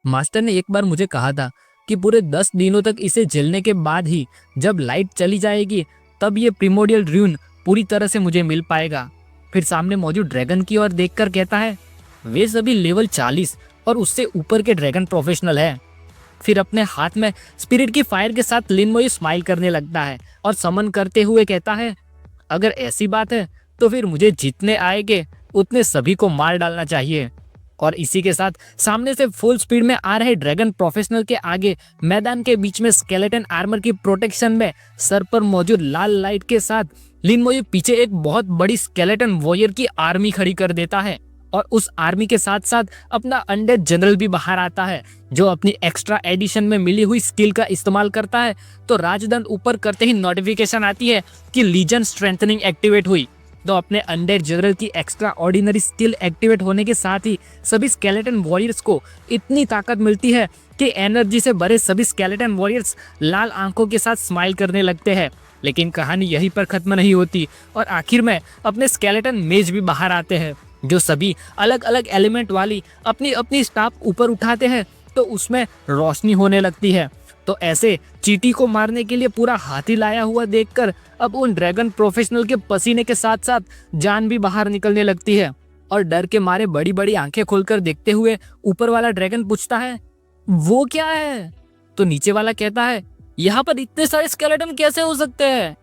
मास्टर ने एक बार मुझे कहा था कि पूरे 10 दिनों तक इसे झेलने के बाद ही जब लाइट चली जाएगी तब ये प्रिमोडियल ड्यून पूरी तरह से मुझे मिल पाएगा। फिर सामने मौजूद ड्रैगन की ओर देखकर कहता है, वे सभी लेवल 40 और उससे ऊपर के ड्रैगन प्रोफेशनल है। फिर अपने हाथ में स्पिरिट की फायर के साथ लिन मोयू स्माइल करने लगता है और समन करते हुए कहता है, अगर ऐसी बात है तो फिर मुझे जितने आएंगे उतने सभी को मार डालना चाहिए। और इसी के साथ सामने से फुल स्पीड में आ रहे ड्रैगन प्रोफेशनल के आगे मैदान के बीच में स्केलेटन आर्मर की प्रोटेक्शन में सर पर मौजूद लाल लाइट के साथ लिन मोयू पीछे एक बहुत बड़ी स्केलेटन वॉरियर की आर्मी खड़ी कर देता है। और उस आर्मी के साथ साथ अपना अनडेड जनरल भी बाहर आता है जो अपनी एक्स्ट्रा एडिशन में मिली हुई स्किल का इस्तेमाल करता है। तो राजदंड ऊपर करते ही नोटिफिकेशन आती है कि लीजन स्ट्रेंथनिंग एक्टिवेट हुई। तो अपने अनडेड जनरल की एक्स्ट्रा ऑर्डिनरी स्किल एक्टिवेट होने के साथ ही सभी स्केलेटन वॉरियर्स को इतनी ताकत मिलती है कि एनर्जी से भरे सभी स्केलेटन वॉरियर्स लाल आंखों के साथ स्माइल करने लगते हैं। लेकिन कहानी यहीं पर खत्म नहीं होती और आखिर में अपने स्केलेटन मेज भी बाहर आते हैं जो सभी अलग अलग एलिमेंट वाली अपनी अपनी स्टाफ ऊपर उठाते हैं तो उसमें रोशनी होने लगती है। तो ऐसे चीटी को मारने के लिए पूरा हाथी लाया हुआ देखकर अब उन ड्रैगन प्रोफेशनल के पसीने के साथ साथ जान भी बाहर निकलने लगती है और डर के मारे बड़ी बड़ी आंखें खोलकर देखते हुए ऊपर वाला ड्रैगन पूछता है, वो क्या है? तो नीचे वाला कहता है, यहाँ पर इतने सारे स्केलेटन कैसे हो सकते हैं?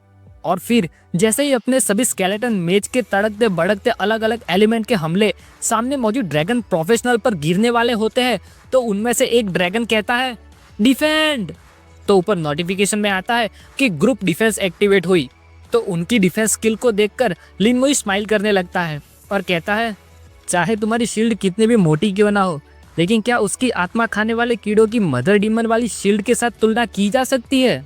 और फिर जैसे ही अपने सभी स्केलेटन मेज के तड़कते भड़कते अलग अलग एलिमेंट के हमले सामने मौजूद ड्रैगन प्रोफेशनल पर गिरने वाले होते हैं तो उनमें से एक ड्रैगन कहता है, डिफेंड। तो ऊपर नोटिफिकेशन में आता है कि ग्रुप डिफेंस एक्टिवेट हुई। तो उनकी डिफेंस स्किल को देखकर लिन मोयू स्माइल करने लगता है और कहता है, चाहे तुम्हारी शील्ड कितनी भी मोटी क्यों ना हो, लेकिन क्या उसकी आत्मा खाने वाले कीड़ों की मदर डीमन वाली शील्ड के साथ तुलना की जा सकती है?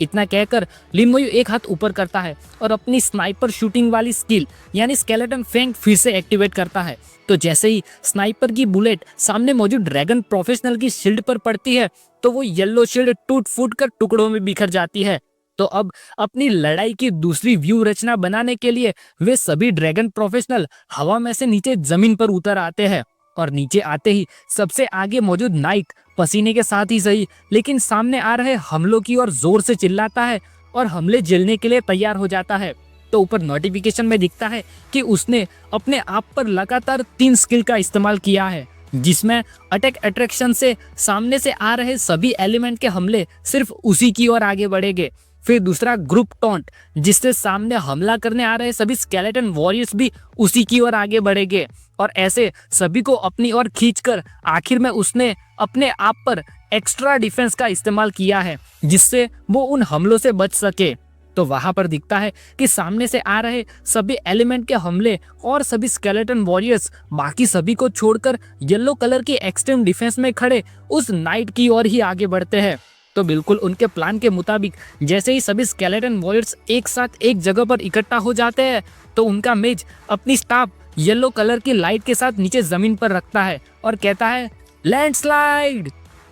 इतना कहकर लिन मोयू एक हाथ ऊपर करता है और अपनी स्नाइपर शूटिंग वाली स्किल यानी स्केलेटन फेंग फिर से एक्टिवेट करता है। तो जैसे ही स्नाइपर की बुलेट सामने मौजूद ड्रैगन प्रोफेशनल की शील्ड पर पड़ती है तो वो येलो शील्ड टूट फूट कर टुकड़ों में बिखर जाती है। तो अब अपनी लड़ाई की दूसरी व्यू रचना बनाने के लिए वे सभी ड्रैगन प्रोफेशनल हवा में से नीचे जमीन पर उतर आते हैं और नीचे आते ही सबसे आगे मौजूद नाइट पसीने के साथ ही सही लेकिन सामने आ रहे हमलों की ओर जोर से चिल्लाता है और हमले झेलने के लिए तैयार हो जाता है। तो ऊपर नोटिफिकेशन में दिखता है कि उसने अपने आप पर लगातार 3 स्किल का इस्तेमाल किया है जिसमें अटैक अट्रैक्शन से सामने से आ रहे सभी एलिमेंट के हमले सिर्फ उसी की ओर आगे बढ़ेंगे। फिर दूसरा ग्रुप टॉन्ट जिससे सामने हमला करने आ रहे सभी स्केलेटन वॉरियर्स भी उसी की ओर आगे बढ़ेंगे और ऐसे सभी को अपनी ओर खींचकर आखिर में उसने अपने आप पर एक्स्ट्रा डिफेंस का इस्तेमाल किया है जिससे वो उन हमलों से बच सके। तो वहां पर दिखता है कि सामने से आ रहे सभी एलिमेंट के हमले और सभी स्केलेटन वॉरियर्स बाकी सभी को छोड़कर येलो कलर की एक्सट्रीम डिफेंस में खड़े उस नाइट की ओर ही आगे बढ़ते हैं। तो बिल्कुल उनके प्लान के मुताबिक जैसे ही सभी स्केलेटन वॉरियर्स एक साथ एक जगह पर इकट्ठा हो जाते हैं तो उनका मेज अपनी स्टाफ येलो कलर की लाइट के साथ नीचे जमीन पर रखता है और कहता है, लैंडस्लाइड।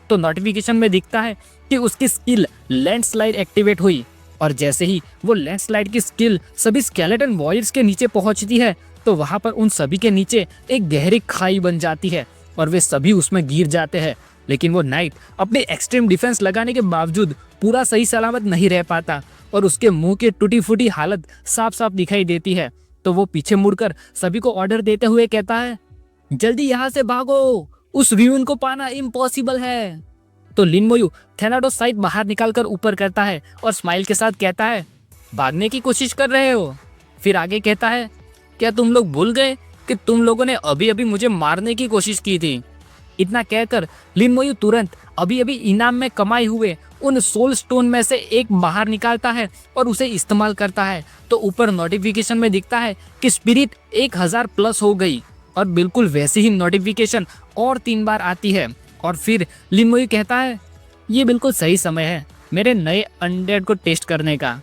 तो नोटिफिकेशन में दिखता है कि उसकी स्किल लैंडस्लाइड एक्टिवेट हुई और जैसे ही वो लैंडस्लाइड की स्किल सभी स्केलेटन वॉरियर्स के नीचे पहुंचती है तो वहां पर उन सभी के नीचे एक गहरी खाई बन जाती है और वे सभी उसमें गिर जाते हैं। लेकिन वो नाइट अपने एक्सट्रीम डिफेंस लगाने के बावजूद पूरा सही सलामत नहीं रह पाता और उसके मुंह की टूटी फूटी हालत साफ साफ दिखाई देती है। तो वो पीछे मुड़कर सभी को ऑर्डर देते हुए कहता है, जल्दी यहाँ से भागो, उस र्यून को पाना इम्पॉसिबल है। तो लिन मोयू थैनाटोस साइड बाहर निकालकर ऊपर करता है और स्माइल के साथ कहता है, भागने की कोशिश कर रहे हो? फिर आगे कहता है, क्या तुम लोग भूल गए कि तुम लोगों ने अभी अभी मुझे मारने की कोशिश की थी? इतना कहकर लिन मोयू तुरंत अभी अभी इनाम में कमाए हुए उन सोल स्टोन में से एक बाहर निकालता है और उसे इस्तेमाल करता है। तो ऊपर नोटिफिकेशन में दिखता है कि स्पिरिट 1000 प्लस हो गई और बिल्कुल वैसी ही नोटिफिकेशन और 3 बार आती है। और फिर लिन मोयू कहता है, ये बिल्कुल सही समय है मेरे नए अनडेड को टेस्ट करने का।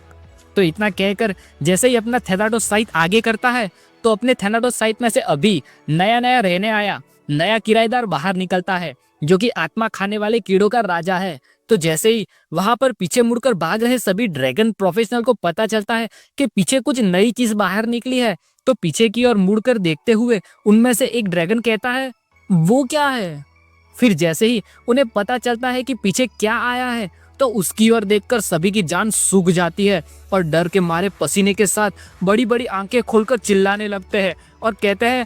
तो इतना कहकर जैसे ही अपना थैनाटोस साइट आगे करता है तो अपने थैनाटोस साइट में से अभी नया रहने आया नया किराएदार बाहर निकलता है जो कि आत्मा खाने वाले कीड़ों का राजा है। तो जैसे ही वहां पर पीछे मुड़कर भाग रहे सभी ड्रैगन प्रोफेशनल को पता चलता है कि पीछे कुछ नई चीज बाहर निकली है, तो पीछे की ओर मुड़कर देखते हुए उनमें से एक ड्रैगन कहता है, वो क्या है? फिर जैसे ही उन्हें पता चलता है कि पीछे क्या आया है, तो उसकी ओर देखकर सभी की जान सूख जाती है और डर के मारे पसीने के साथ बड़ी बड़ी आंखें खोलकर चिल्लाने लगते हैं और कहते हैं,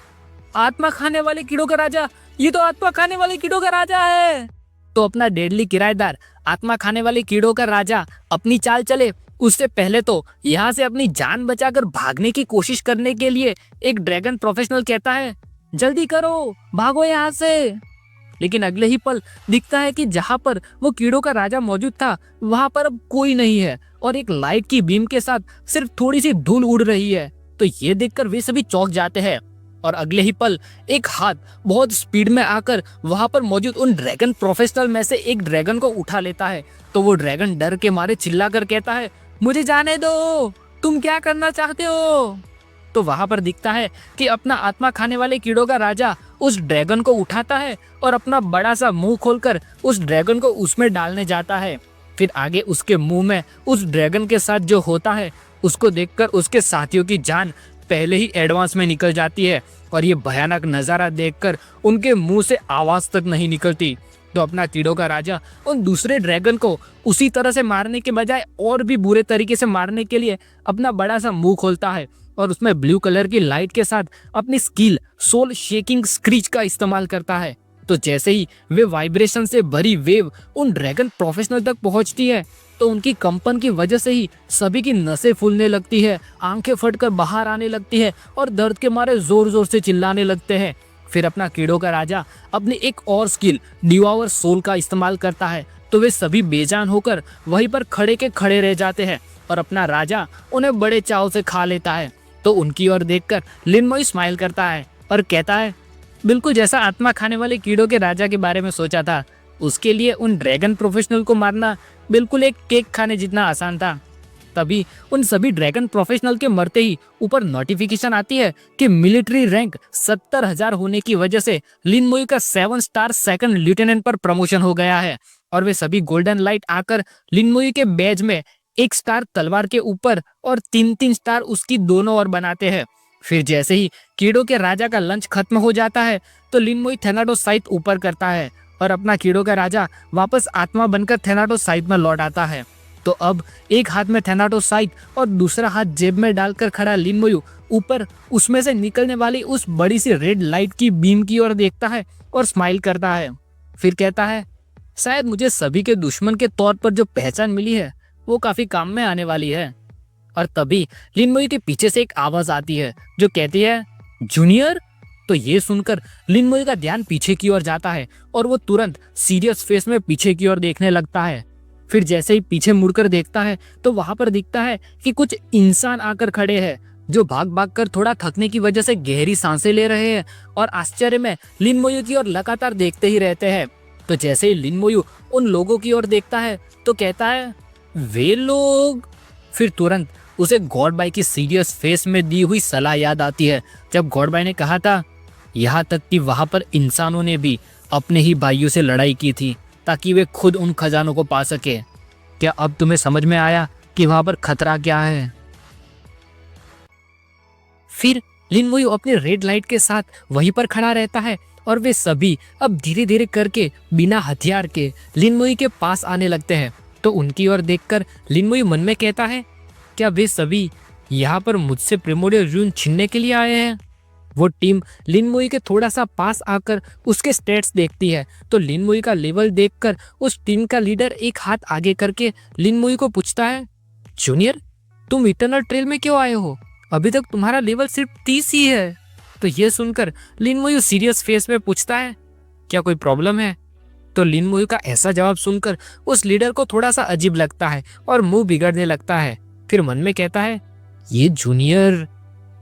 आत्मा खाने वाले कीड़ों का राजा, ये तो आत्मा खाने वाले कीड़ों का राजा है। तो अपना डेडली किराएदार आत्मा खाने वाले कीड़ों का राजा अपनी चाल चले उससे पहले तो यहाँ से अपनी जान बचाकर भागने की कोशिश करने के लिए एक ड्रैगन प्रोफेशनल कहता है, जल्दी करो, भागो यहाँ से। लेकिन अगले ही पल दिखता है कि जहाँ पर वो कीड़ों का राजा मौजूद था वहां पर अब कोई नहीं है और एक लाइट की बीम के साथ सिर्फ थोड़ी सी धूल उड़ रही है। तो ये देखकर वे सभी चौंक जाते हैं और अगले ही पल एक हाथ बहुत स्पीड में आकर वहां पर मौजूद उन ड्रैगन प्रोफेशनल में से एक ड्रैगन को उठा लेता है। तो वो ड्रैगन डर के मारे चिल्लाकर कहता है, मुझे जाने दो, तुम क्या करना चाहते हो? तो वहां पर दिखता है कि अपना आत्मा खाने वाले कीड़ों का राजा उस ड्रैगन को उठाता है और अपना बड़ा सा मुंह खोलकर उस ड्रैगन को उसमें डालने जाता है। फिर आगे उसके मुंह में उस ड्रैगन के साथ जो होता है उसको देखकर उसके साथियों की जान पहले ही एडवांस में निकल जाती है और ये भयानक नजारा देखकर उनके मुंह से आवाज तक नहीं निकलती। तो अपना कीड़ों का राजा उन दूसरे ड्रैगन को उसी तरह से मारने के बजाय और भी बुरे तरीके से मारने के लिए अपना बड़ा सा मुंह खोलता है और उसमें ब्लू कलर की लाइट के साथ अपनी स्किल सोल शेकिंग स्क्रीच का इस्तेमाल करता है। तो जैसे ही वे वाइब्रेशन से भरी वेव उन ड्रैगन प्रोफेशनल तक पहुंचती है तो उनकी कंपन की वजह से ही सभी की नसें फूलने लगती है, आंखें फटकर बाहर आने लगती है और दर्द के मारे जोर जोर से चिल्लाने लगते हैं। फिर अपना कीड़ों का राजा अपनी एक और स्किल डिवावर सोल का इस्तेमाल करता है तो वे सभी बेजान होकर वहीं पर खड़े के खड़े रह जाते हैं और अपना राजा उन्हें बड़े चाव से खा लेता है। तो उनकी ओर देखकर लिन मोई स्माइल करता है और कहता है, बिल्कुल जैसा आत्मा खाने वाले कीड़ों के राजा के बारे में सोचा था, उसके लिए उन ड्रैगन प्रोफेशनल को मारना बिल्कुल एक केक खाने जितना आसान था। तभी उन सभी ड्रैगन प्रोफेशनल के मरते ही ऊपर नोटिफिकेशन आती है कि मिलिट्री रैंक 70,000 होने की वजह से लिन मोई का 7 स्टार सेकंड लेफ्टिनेंट पर प्रमोशन हो गया है और वे सभी गोल्डन लाइट आकर लिन मोई के बैज में 1 स्टार तलवार के ऊपर और 3-3 स्टार उसकी दोनों ओर बनाते हैं। फिर जैसे ही कीड़ों के राजा का लंच खत्म हो जाता है तो लिन मोई थेनाडो साइट ऊपर करता है और अपना कीड़ों का राजा वापस आत्मा बनकर थेनाडो साइट में लौट आता है। तो अब एक हाथ में थेनाडो साइट और दूसरा हाथ जेब में डालकर खड़ा लिन मोयू ऊपर उसमें से निकलने वाली उस बड़ी सी रेड लाइट की बीम की ओर देखता है और स्माइल करता है। फिर कहता है, शायद मुझे सभी के दुश्मन के तौर पर जो पहचान मिली है वो काफी काम में आने वाली है। और तभी लिन मोयू के पीछे से एक आवाज आती है जो कहती है, जूनियर। तो ये सुनकर लिन मोयू का ध्यान पीछे की ओर जाता है और वो तुरंत सीरियस फेस में पीछे की ओर देखने लगता है। फिर जैसे ही पीछे मुड़कर देखता है तो वहां पर दिखता है कि कुछ इंसान आकर खड़े हैं जो भाग भाग कर थोड़ा थकने की वजह से गहरी सांसें ले रहे हैं और आश्चर्य में लिन मोयू की ओर लगातार देखते ही रहते हैं। तो जैसे ही लिन मोयू उन लोगों की ओर देखता है तो कहता है, वे लोग। फिर तुरंत उसे गॉड बाई की सीरियस फेस में दी हुई सलाह याद आती है जब गॉड बाई ने कहा था, यहाँ तक कि वहां पर इंसानों ने भी अपने ही भाइयों से लड़ाई की थी ताकि वे खुद उन खजानों को पा सके। क्या अब तुम्हें समझ में आया कि वहां पर खतरा क्या है? फिर लिन मोयू अपने रेड लाइट के साथ वहीं पर खड़ा रहता है और वे सभी अब धीरे धीरे करके बिना हथियार के लिन मोयू के पास आने लगते हैं। तो उनकी ओर देखकर लिन मोयू मन में कहता है, क्या वे सभी यहाँ पर मुझसे प्रिमोडियल रून छीनने के लिए आए हैं? वो टीम लिन मोयू के थोड़ा सा पास आकर उसके स्टेट्स देखती है तो लिन मोयू का लेवल देखकर उस टीम का लीडर एक हाथ आगे करके लिन मोयू को पूछता है, जूनियर, तुम इटर्नल ट्रेल में क्यों आए हो? अभी तक तुम्हारा लेवल सिर्फ 30 ही है। तो ये सुनकर लिन मोयू सीरियस फेस में पूछता है, क्या कोई प्रॉब्लम है? तो लिन मोयू का ऐसा जवाब सुनकर उस लीडर को थोड़ा सा अजीब लगता है और मुंह बिगड़ने लगता है। फिर मन में कहता है, ये जूनियर।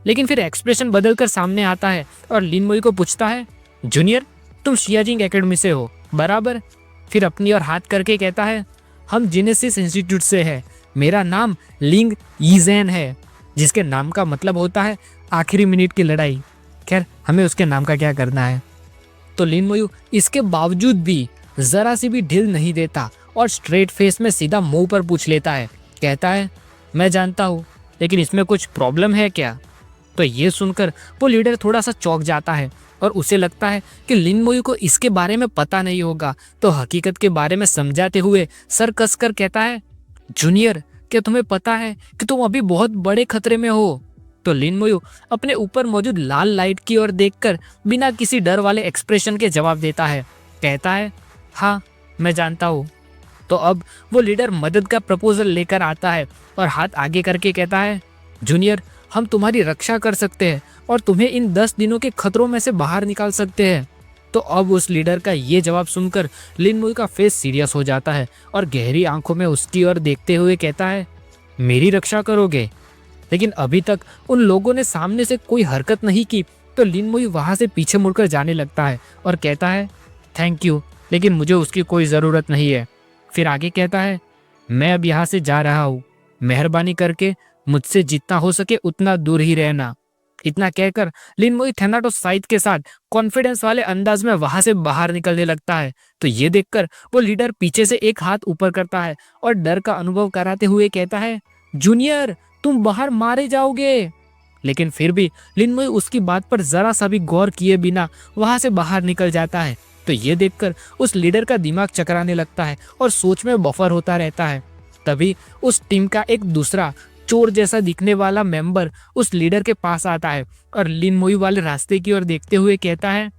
लेकिन फिर एक्सप्रेशन बदलकर सामने आता है और लिन मोयू को पूछता है, जूनियर, तुम शियाजिंग एकेडमी से हो, बराबर? फिर अपनी ओर हाथ करके कहता है, हम जेनेसिस इंस्टीट्यूट से है। मेरा नाम लिंग यीजेन है, जिसके नाम का मतलब होता है आखिरी मिनट की लड़ाई। खैर, हमें उसके नाम का क्या करना है। तो लिन मोयू इसके बावजूद भी जरा सी भी ढील नहीं देता और स्ट्रेट फेस में सीधा मुंह पर पूछ लेता है। कहता है, मैं जानता हूँ, लेकिन इसमें कुछ प्रॉब्लम है क्या? तो ये सुनकर वो लीडर थोड़ा सा चौंक जाता है और उसे लगता है कि लिन मोयू को इसके बारे में पता नहीं होगा, तो हकीकत के बारे में समझाते हुए सर कसकर कहता है, जूनियर, क्या तुम्हें पता है कि तुम अभी बहुत बड़े खतरे में हो? तो लिन मोयू अपने ऊपर मौजूद लाल लाइट की ओर देखकर बिना किसी डर वाले एक्सप्रेशन के जवाब देता है। कहता है, हाँ, मैं जानता हूँ। तो अब वो लीडर मदद का प्रपोजल लेकर आता है और हाथ आगे करके कहता है, जूनियर, हम तुम्हारी रक्षा कर सकते हैं और तुम्हें इन 10 दिनों के खतरों में से बाहर निकाल सकते हैं। तो अब उस लीडर का ये जवाब सुनकर लिन मोयू का फेस सीरियस हो जाता है और गहरी आंखों में उसकी ओर देखते हुए कहता है, मेरी रक्षा करोगे? लेकिन अभी तक उन लोगों ने सामने से कोई हरकत नहीं की, तो लिन मोयू वहां से पीछे मुड़कर जाने लगता है और कहता है, थैंक यू, लेकिन मुझे उसकी कोई ज़रूरत नहीं है। फिर आगे कहता है, मैं अब यहाँ से जा रहा हूँ, मेहरबानी करके मुझसे जितना हो सके उतना दूर ही रहना। इतना कहकर लिन मोयू थैनाटोस साइथ के साथ कॉन्फिडेंस वाले अंदाज में वहां से बाहर निकलने लगता है। तो ये देखकर वो लीडर पीछे से एक हाथ ऊपर करता है और डर का अनुभव कराते हुए कहता है, जूनियर, तुम बाहर मारे जाओगे। लेकिन फिर भी लिन मोयू उसकी बात पर जरा सा भी गौर किए बिना वहां से बाहर निकल जाता है। तो ये देखकर उस लीडर का दिमाग चकराने लगता है और सोच में बफर होता रहता है। तभी उस टीम का एक दूसरा चोर जैसा दिखने वाला मेंबर उस लीडर के पास आता है और लिन मोयू वाले रास्ते की ओर देखते हुए कहता है,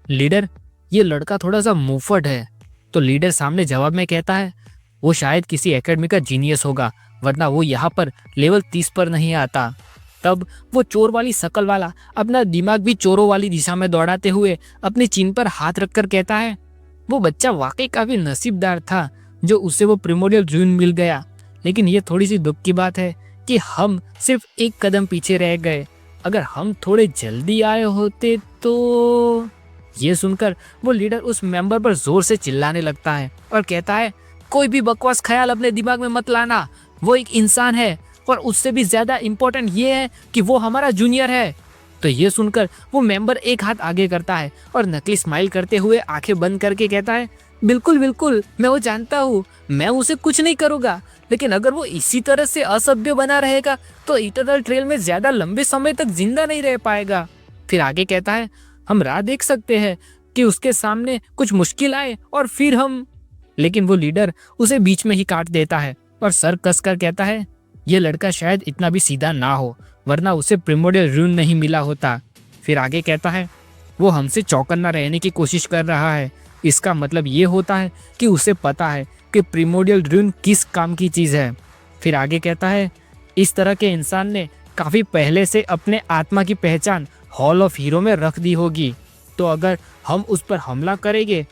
लीडर, ये लड़का थोड़ा सा मुंहफट है। तो लीडर सामने जवाब में कहता है, वो शायद किसी एकेडमी का जीनियस होगा, वरना वो यहाँ पर लेवल 30 पर नहीं आता। तब वो चोर वाली शकल वाला अपना दिमाग भी चोरों वाली दिशा में दौड़ाते हुए अपनी चीन पर हाथ रखकर कहता है, वो बच्चा वाकई काफी नसीबदार था जो उसे वो प्रिमोडियल ड्यून मिल गया, लेकिन ये थोड़ी सी दुख की बात है कि हम सिर्फ एक कदम पीछे रह गए। अगर हम थोड़े जल्दी आए होते तो। ये सुनकर वो लीडर उस मेंबर पर जोर से चिल्लाने लगता है और कहता है, कोई भी बकवास ख्याल अपने दिमाग में मत लाना, वो एक इंसान है और उससे भी ज्यादा इम्पोर्टेंट ये है कि वो हमारा जूनियर है। तो ये सुनकर वो मेंबर एक हाथ आगे करता है और नकली स्माइल करते हुए आंखें बंद करके कहता है, बिल्कुल बिल्कुल, मैं वो जानता हूँ, मैं उसे कुछ नहीं करूँगा, लेकिन अगर वो इसी तरह से असभ्य बना रहेगा तो इटरनल ट्रेल में ज्यादा लंबे समय तक जिंदा नहीं रह पाएगा। फिर आगे कहता है, हम राह देख सकते हैं कि उसके सामने कुछ मुश्किल आए और फिर हम। लेकिन वो लीडर उसे बीच में ही काट देता है और सर कसकर कहता है, ये लड़का शायद इतना भी सीधा ना हो, वरना उसे प्रिमोडियल ड्यून नहीं मिला होता। फिर आगे कहता है, वो हमसे चौकन्ना रहने की कोशिश कर रहा है, इसका मतलब ये होता है कि उसे पता है कि प्रिमोडियल ड्यून किस काम की चीज है। फिर आगे कहता है, इस तरह के इंसान ने काफी पहले से अपने आत्मा की पहचान हॉल ऑफ हीरो में रख दी होगी, तो अगर हम उस पर हमला करेंगे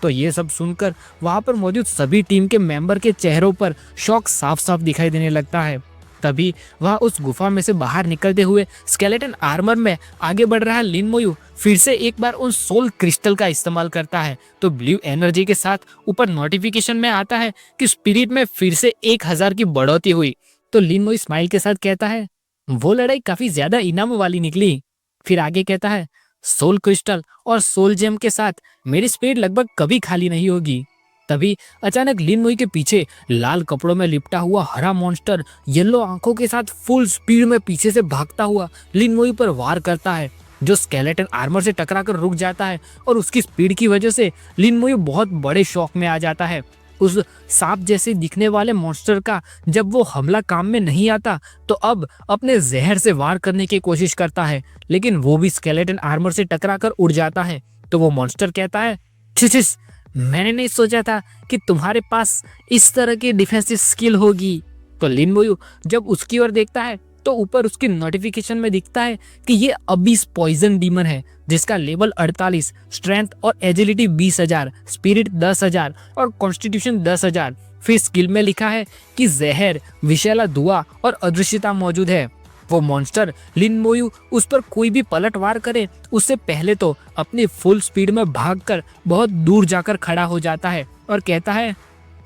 तो ये सब सुनकर वहां पर मौजूद सभी टीम के मेंबर के चेहरों पर शौक साफ साफ दिखाई देने लगता है। तभी वह उस गुफा में से बाहर निकलते हुए स्केलेटन आर्मर में आगे बढ़ रहा लिन मोयू फिर से एक बार उन सोल क्रिस्टल का इस्तेमाल करता है। तो ब्लू एनर्जी के साथ ऊपर नोटिफिकेशन में आता है कि स्पिरिट में फिर से 1000 की बढ़ोतरी हुई। तो लिन मोयू स्माइल के साथ कहता है, वो लड़ाई काफी ज्यादा इनाम वाली निकली। फिर आगे कहता है, सोल क्रिस्टल और सोल जेम के साथ मेरी स्पिरिट लगभग कभी खाली नहीं होगी। तभी अचानक लिन मोयू के पीछे लाल कपड़ों में लिपटा हुआ हरा मॉन्स्टर येलो आंखों के साथ फुल स्पीड में पीछे से भागता हुआ लिन मोयू पर वार करता है, जो स्केलेटन आर्मर से टकराकर रुक जाता है और उसकी स्पीड की वजह से लिन मोयू बहुत बड़े शॉक में आ जाता है। उस सांप जैसे दिखने वाले मॉन्स्टर का जब वो हमला काम में नहीं आता तो अब अपने जहर से वार करने की कोशिश करता है, लेकिन वो भी स्केलेटन आर्मर से टकराकर उड़ जाता है। तो वो मॉन्स्टर कहता है, छिस, मैंने नहीं सोचा था कि तुम्हारे पास इस तरह की डिफेंसिव स्किल होगी। तो लिन मोयू जब उसकी ओर देखता है तो ऊपर उसकी नोटिफिकेशन में दिखता है कि ये अबिस पॉइजन डीमन है, जिसका लेवल 48, स्ट्रेंथ और एजिलिटी 20,000, स्पिरिट 10,000 और कॉन्स्टिट्यूशन 10,000। फिर स्किल में लिखा है कि जहर, विषैला धुआं और अदृश्यता मौजूद है। वो मॉन्स्टर लिन मोयू उस पर कोई भी पलटवार करे उससे पहले तो अपनी फुल स्पीड में भागकर बहुत दूर जाकर खड़ा हो जाता है और कहता है,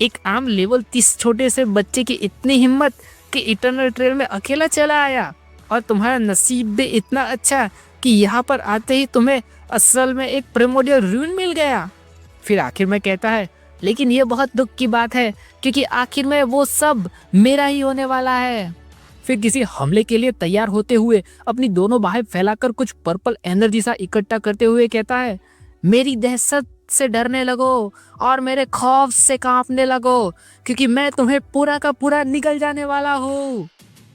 एक आम लेवल 30 छोटे से बच्चे की इतनी हिम्मत कि इटरनल ट्रेल में अकेला चला आया, और तुम्हारा नसीब भी इतना अच्छा कि यहाँ पर आते ही तुम्हें असल में एक प्रिमोडियल ड्यून मिल गया। फिर आखिर में कहता है, लेकिन ये बहुत दुख की बात है क्योंकि आखिर में वो सब मेरा ही होने वाला है। फिर किसी हमले के लिए तैयार होते हुए अपनी दोनों बाहें फैलाकर कुछ पर्पल एनर्जी सा इकट्ठा करते हुए कहता है, मेरी दहशत से डरने लगो और मेरे खौफ से कांपने लगो क्योंकि मैं तुम्हें पूरा का पूरा निगल जाने वाला हूँ।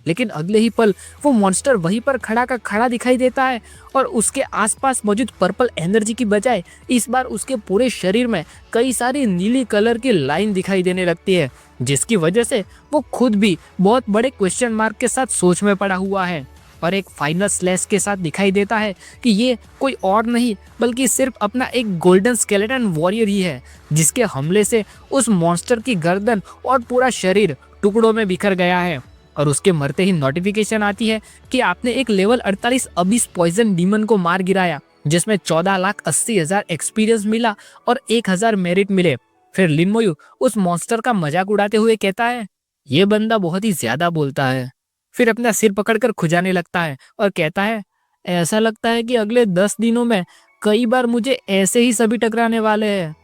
लेकिन अगले ही पल वो मॉन्स्टर वहीं पर खड़ा का खड़ा दिखाई देता है और उसके आसपास मौजूद पर्पल एनर्जी की बजाय इस बार उसके पूरे शरीर में कई सारी नीली कलर की लाइन दिखाई देने लगती है, जिसकी वजह से वो खुद भी बहुत बड़े क्वेश्चन मार्क के साथ सोच में पड़ा हुआ है और एक फाइनल स्लैश के साथ दिखाई देता है कि ये कोई और नहीं बल्कि सिर्फ अपना एक गोल्डन स्केलेटन वॉरियर ही है, जिसके हमले से उस मॉन्स्टर की गर्दन और पूरा शरीर टुकड़ों में बिखर गया है। और उसके मरते ही नोटिफिकेशन आती है कि आपने एक लेवल 48 अबिस पॉइजन डीमन को मार गिराया, जिसमें 14,80,000 एक्सपीरियंस मिला और 1,000 मेरिट मिले। फिर लिन मोयू उस मॉन्स्टर का मजाक उड़ाते हुए कहता है, ये बंदा बहुत ही ज्यादा बोलता है। फिर अपना सिर पकड़कर खुजाने लगता है और कहता है, ऐसा लगता है कि अगले 10 दिनों में कई बार मुझे ऐसे ही सभी टकराने वाले हैं।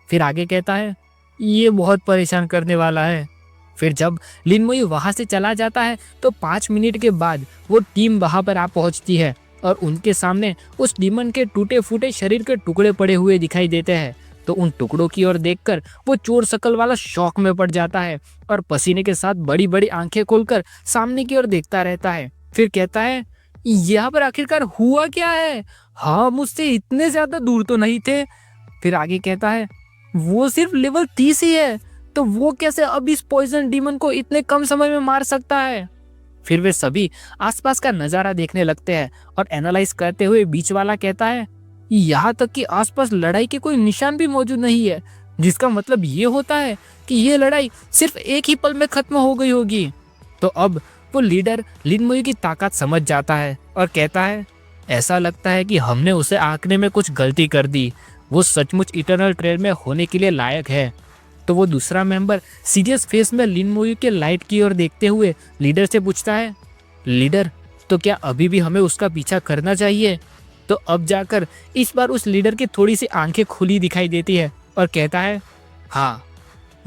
फिर आगे कहता है, ये बहुत परेशान करने वाला है। फिर जब लिन मोयू वहां से चला जाता है तो 5 मिनट के बाद वो टीम वहां पर आ पहुंचती है और उनके सामने उस डीमन के टूटे फूटे शरीर के टुकड़े पड़े हुए दिखाई देते हैं। तो उन टुकड़ों की ओर देखकर वो चोर शकल वाला शौक में पड़ जाता है और पसीने के साथ बड़ी बड़ी आंखें खोलकर सामने की ओर देखता रहता है। फिर कहता है, यहाँ पर आखिरकार हुआ क्या है? हाँ, मुझसे इतने ज्यादा दूर तो नहीं थे। फिर आगे कहता है, वो सिर्फ लेवल 30 ही है, तो वो कैसे अब इस पॉइजन डीमन को इतने कम समय में मार सकता है? फिर वे सभी आसपास का नजारा देखने लगते हैं और एनालाइज करते हुए बीच वाला कहता है, यहाँ तक कि आसपास लड़ाई के कोई निशान भी मौजूद नहीं है, जिसका मतलब ये होता है कि ये लड़ाई सिर्फ एक ही पल में खत्म हो गई होगी। तो अब वो लीडर लिन मोयू की ताकत समझ जाता है और कहता है, ऐसा लगता है कि हमने उसे आंकने में कुछ गलती कर दी। वो सचमुच इटर्नल ट्रेल में होने के लिए लायक है। तो वो दूसरा मेंबर सीरियस फेस में लिन मोयू के लाइट की ओर देखते हुए लीडर से पूछता है, लीडर, तो क्या अभी भी हमें उसका पीछा करना चाहिए? तो अब जाकर इस बार उस लीडर की थोड़ी सी आंखें खुली दिखाई देती है और कहता है, हाँ।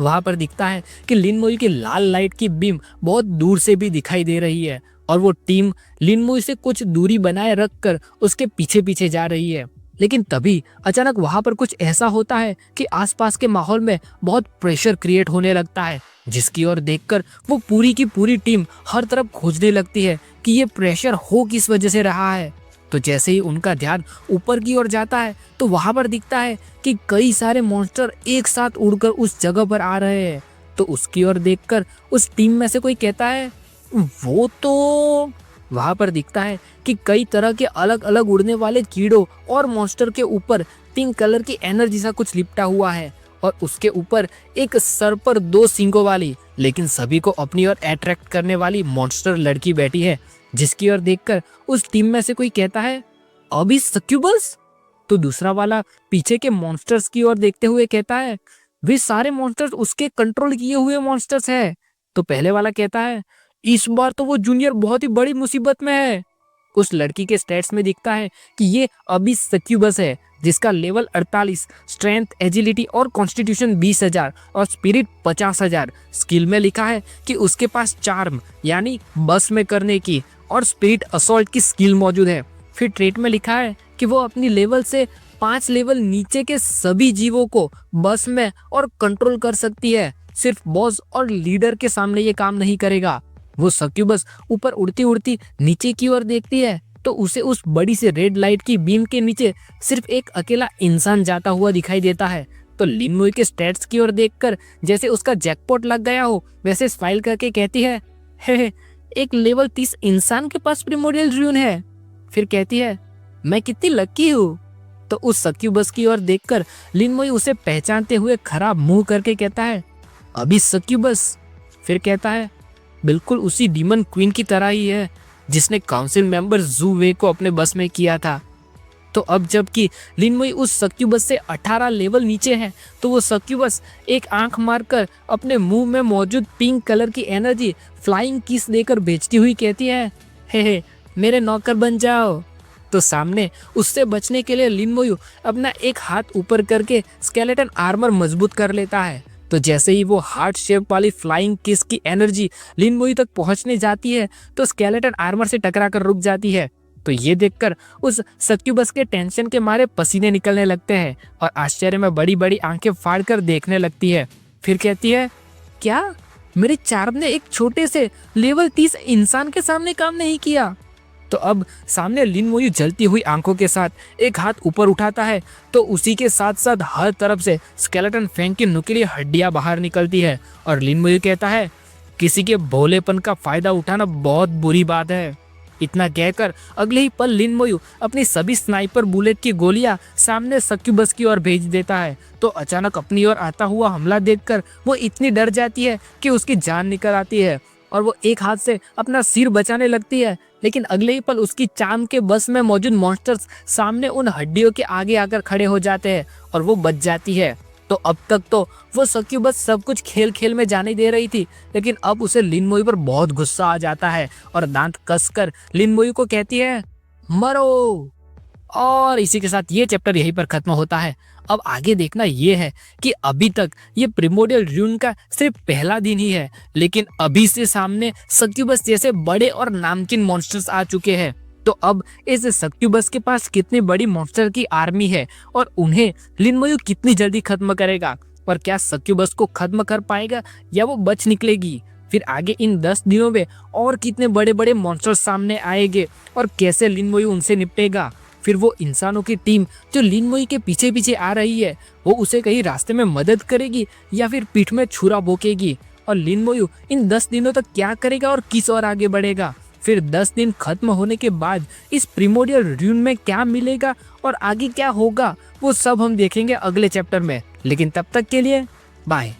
वहां पर दिखता है कि लिन मोयू की लाल लाइट की बीम बहुत दूर से भी दिखाई दे रही है और वो टीम लिन मोयू से कुछ दूरी बनाए रखकर उसके पीछे पीछे जा रही है। लेकिन तभी अचानक वहां पर कुछ ऐसा होता है कि आसपास के माहौल में बहुत प्रेशर क्रिएट होने लगता है, जिसकी ओर देखकर वो पूरी की पूरी टीम हर तरफ खोजने लगती है कि ये प्रेशर हो किस वजह से रहा है। तो जैसे ही उनका ध्यान ऊपर की ओर जाता है तो वहां पर दिखता है कि कई सारे मॉन्स्टर एक साथ उड़कर उस जगह पर आ रहे हैं। तो उसकी ओर देखकर उस टीम में से कोई कहता है, वो तो वहां पर दिखता है कि कई तरह के अलग अलग उड़ने वाले कीड़ों और मॉन्स्टर के ऊपर पिंक कलर की एनर्जी सा कुछ लिपटा हुआ है और उसके ऊपर एक सर पर 2 सींगों वाली लेकिन सभी को अपनी ओर अट्रैक्ट करने वाली मॉन्स्टर लड़की बैठी है, जिसकी ओर देखकर उस टीम में से कोई कहता है, अभी सक्यूबस? तो दूसरा वाला पीछे के मॉन्स्टर्स की ओर देखते हुए कहता है, वे सारे मॉन्स्टर्स उसके कंट्रोल किए हुए मॉन्स्टर्स है। तो पहले वाला कहता है, इस बार तो वो जूनियर बहुत ही बड़ी मुसीबत में है। उस लड़की के स्टेट्स में दिखता है कि ये अभी सक्यूबस है, जिसका लेवल 48, स्ट्रेंथ, एजिलिटी और कॉन्स्टिट्यूशन 20,000 और स्पिरिट 50,000। स्किल में लिखा है कि उसके पास चार्म यानी बस में करने की और स्पिरिट असॉल्ट की स्किल मौजूद है। फिर ट्रेट में लिखा है कि वो अपनी लेवल से 5 लेवल नीचे के सभी जीवों को बस में और कंट्रोल कर सकती है। सिर्फ बॉस और लीडर के सामने ये काम नहीं करेगा। वो सक्यूबस ऊपर उड़ती उड़ती नीचे की ओर देखती है तो उसे उस बड़ी से रेड लाइट की बीम के नीचे सिर्फ एक अकेला इंसान जाता हुआ दिखाई देता है। तो लिन मोयू के स्टैट्स की ओर देखकर जैसे उसका जैकपॉट लग गया हो वैसे स्माइल करके कहती है, हे, एक लेवल 30 इंसान के पास प्रिमोडियल ड्यून है। फिर कहती है, मैं कितनी लकी हूँ। तो उस सक्यूबस की ओर देखकर लिन मोयू उसे पहचानते हुए खराब मुंह करके कहता है, अभी सक्यूबस? फिर कहता है, बिल्कुल उसी डीमन क्वीन की तरह ही है जिसने काउंसिल मेंबर जू वे को अपने बस में किया था। तो अब जबकि लिन मोयू उस सक्यूबस से 18 लेवल नीचे है तो वो सक्यूबस एक आंख मारकर अपने मुंह में मौजूद पिंक कलर की एनर्जी फ्लाइंग किस देकर भेजती हुई कहती है, हे, मेरे नौकर बन जाओ। तो सामने उससे बचने के लिए लिन मोयू अपना एक हाथ ऊपर करके स्केलेटन आर्मर मजबूत कर लेता है। तो जैसे ही वो हार्ट शेप वाली फ्लाइंग किस की एनर्जी लिन मोयू तक पहुंचने जाती है तो स्केलेटन आर्मर से टकरा कर रुक जाती है। तो ये देखकर उस सक्यूबस के टेंशन के मारे पसीने निकलने लगते हैं और आश्चर्य में बड़ी बड़ी आंखें फाड़ कर देखने लगती है। फिर कहती है, क्या मेरे चार्म ने एक छोटे से लेवल 30 इंसान के सामने काम नहीं किया? तो अब सामने लिन मोयू जलती हुई आंखों के साथ एक हाथ ऊपर उठाता है तो उसी के साथ साथ हर तरफ से स्केलेटन फैंग की नुकीली हड्डियां बाहर निकलती है और लिन मोयू कहता है, किसी के भोलेपन का फायदा उठाना बहुत बुरी बात है। इतना कहकर अगले ही पल लिन मोयू अपनी सभी स्नाइपर बुलेट की गोलियां सामने सक्यूबस की ओर भेज देता है। तो अचानक अपनी ओर आता हुआ हमला देखकर वो इतनी डर जाती है कि उसकी जान निकल आती है और वो एक हाथ से अपना सिर बचाने लगती है, लेकिन अगले ही पल उसकी चाम के बस में मौजूद मॉन्स्टर्स सामने उन हड्डियों के आगे आकर खड़े हो जाते हैं और वो बच जाती है। तो अब तक तो वो सक्यूबस सब कुछ खेल खेल में जाने दे रही थी, लेकिन अब उसे लिन मोयू पर बहुत गुस्सा आ जाता है और दांत कसकर लिन मोयू को कहती है, मरो। और इसी के साथ ये चैप्टर यहीं पर खत्म होता है। अब आगे देखना ये है कि अभी तक ये प्रिमोर्डियल ड्यून का सिर्फ पहला दिन ही है, लेकिन अभी से सामने सक्यूबस जैसे बड़े और नामचीन मॉन्स्टर्स आ चुके हैं। तो अब इस सक्यूबस के पास कितनी बड़ी मॉन्स्टर की आर्मी है और उन्हें लिन मोयू कितनी जल्दी खत्म करेगा, और क्या सक्यूबस को खत्म कर पाएगा या वो बच निकलेगी? फिर आगे इन 10 दिनों में और कितने बड़े बड़े मॉन्स्टर्स सामने आएंगे और कैसे लिन मोयू उनसे निपटेगा? फिर वो इंसानों की टीम जो लिन मोयू के पीछे पीछे आ रही है वो उसे कहीं रास्ते में मदद करेगी या फिर पीठ में छुरा भोंकेगी? और लिन मोयू इन 10 दिनों तक क्या करेगा और किस ओर आगे बढ़ेगा? फिर 10 दिन खत्म होने के बाद इस प्रिमोर्डियल ड्यून में क्या मिलेगा और आगे क्या होगा, वो सब हम देखेंगे अगले चैप्टर में। लेकिन तब तक के लिए बाय।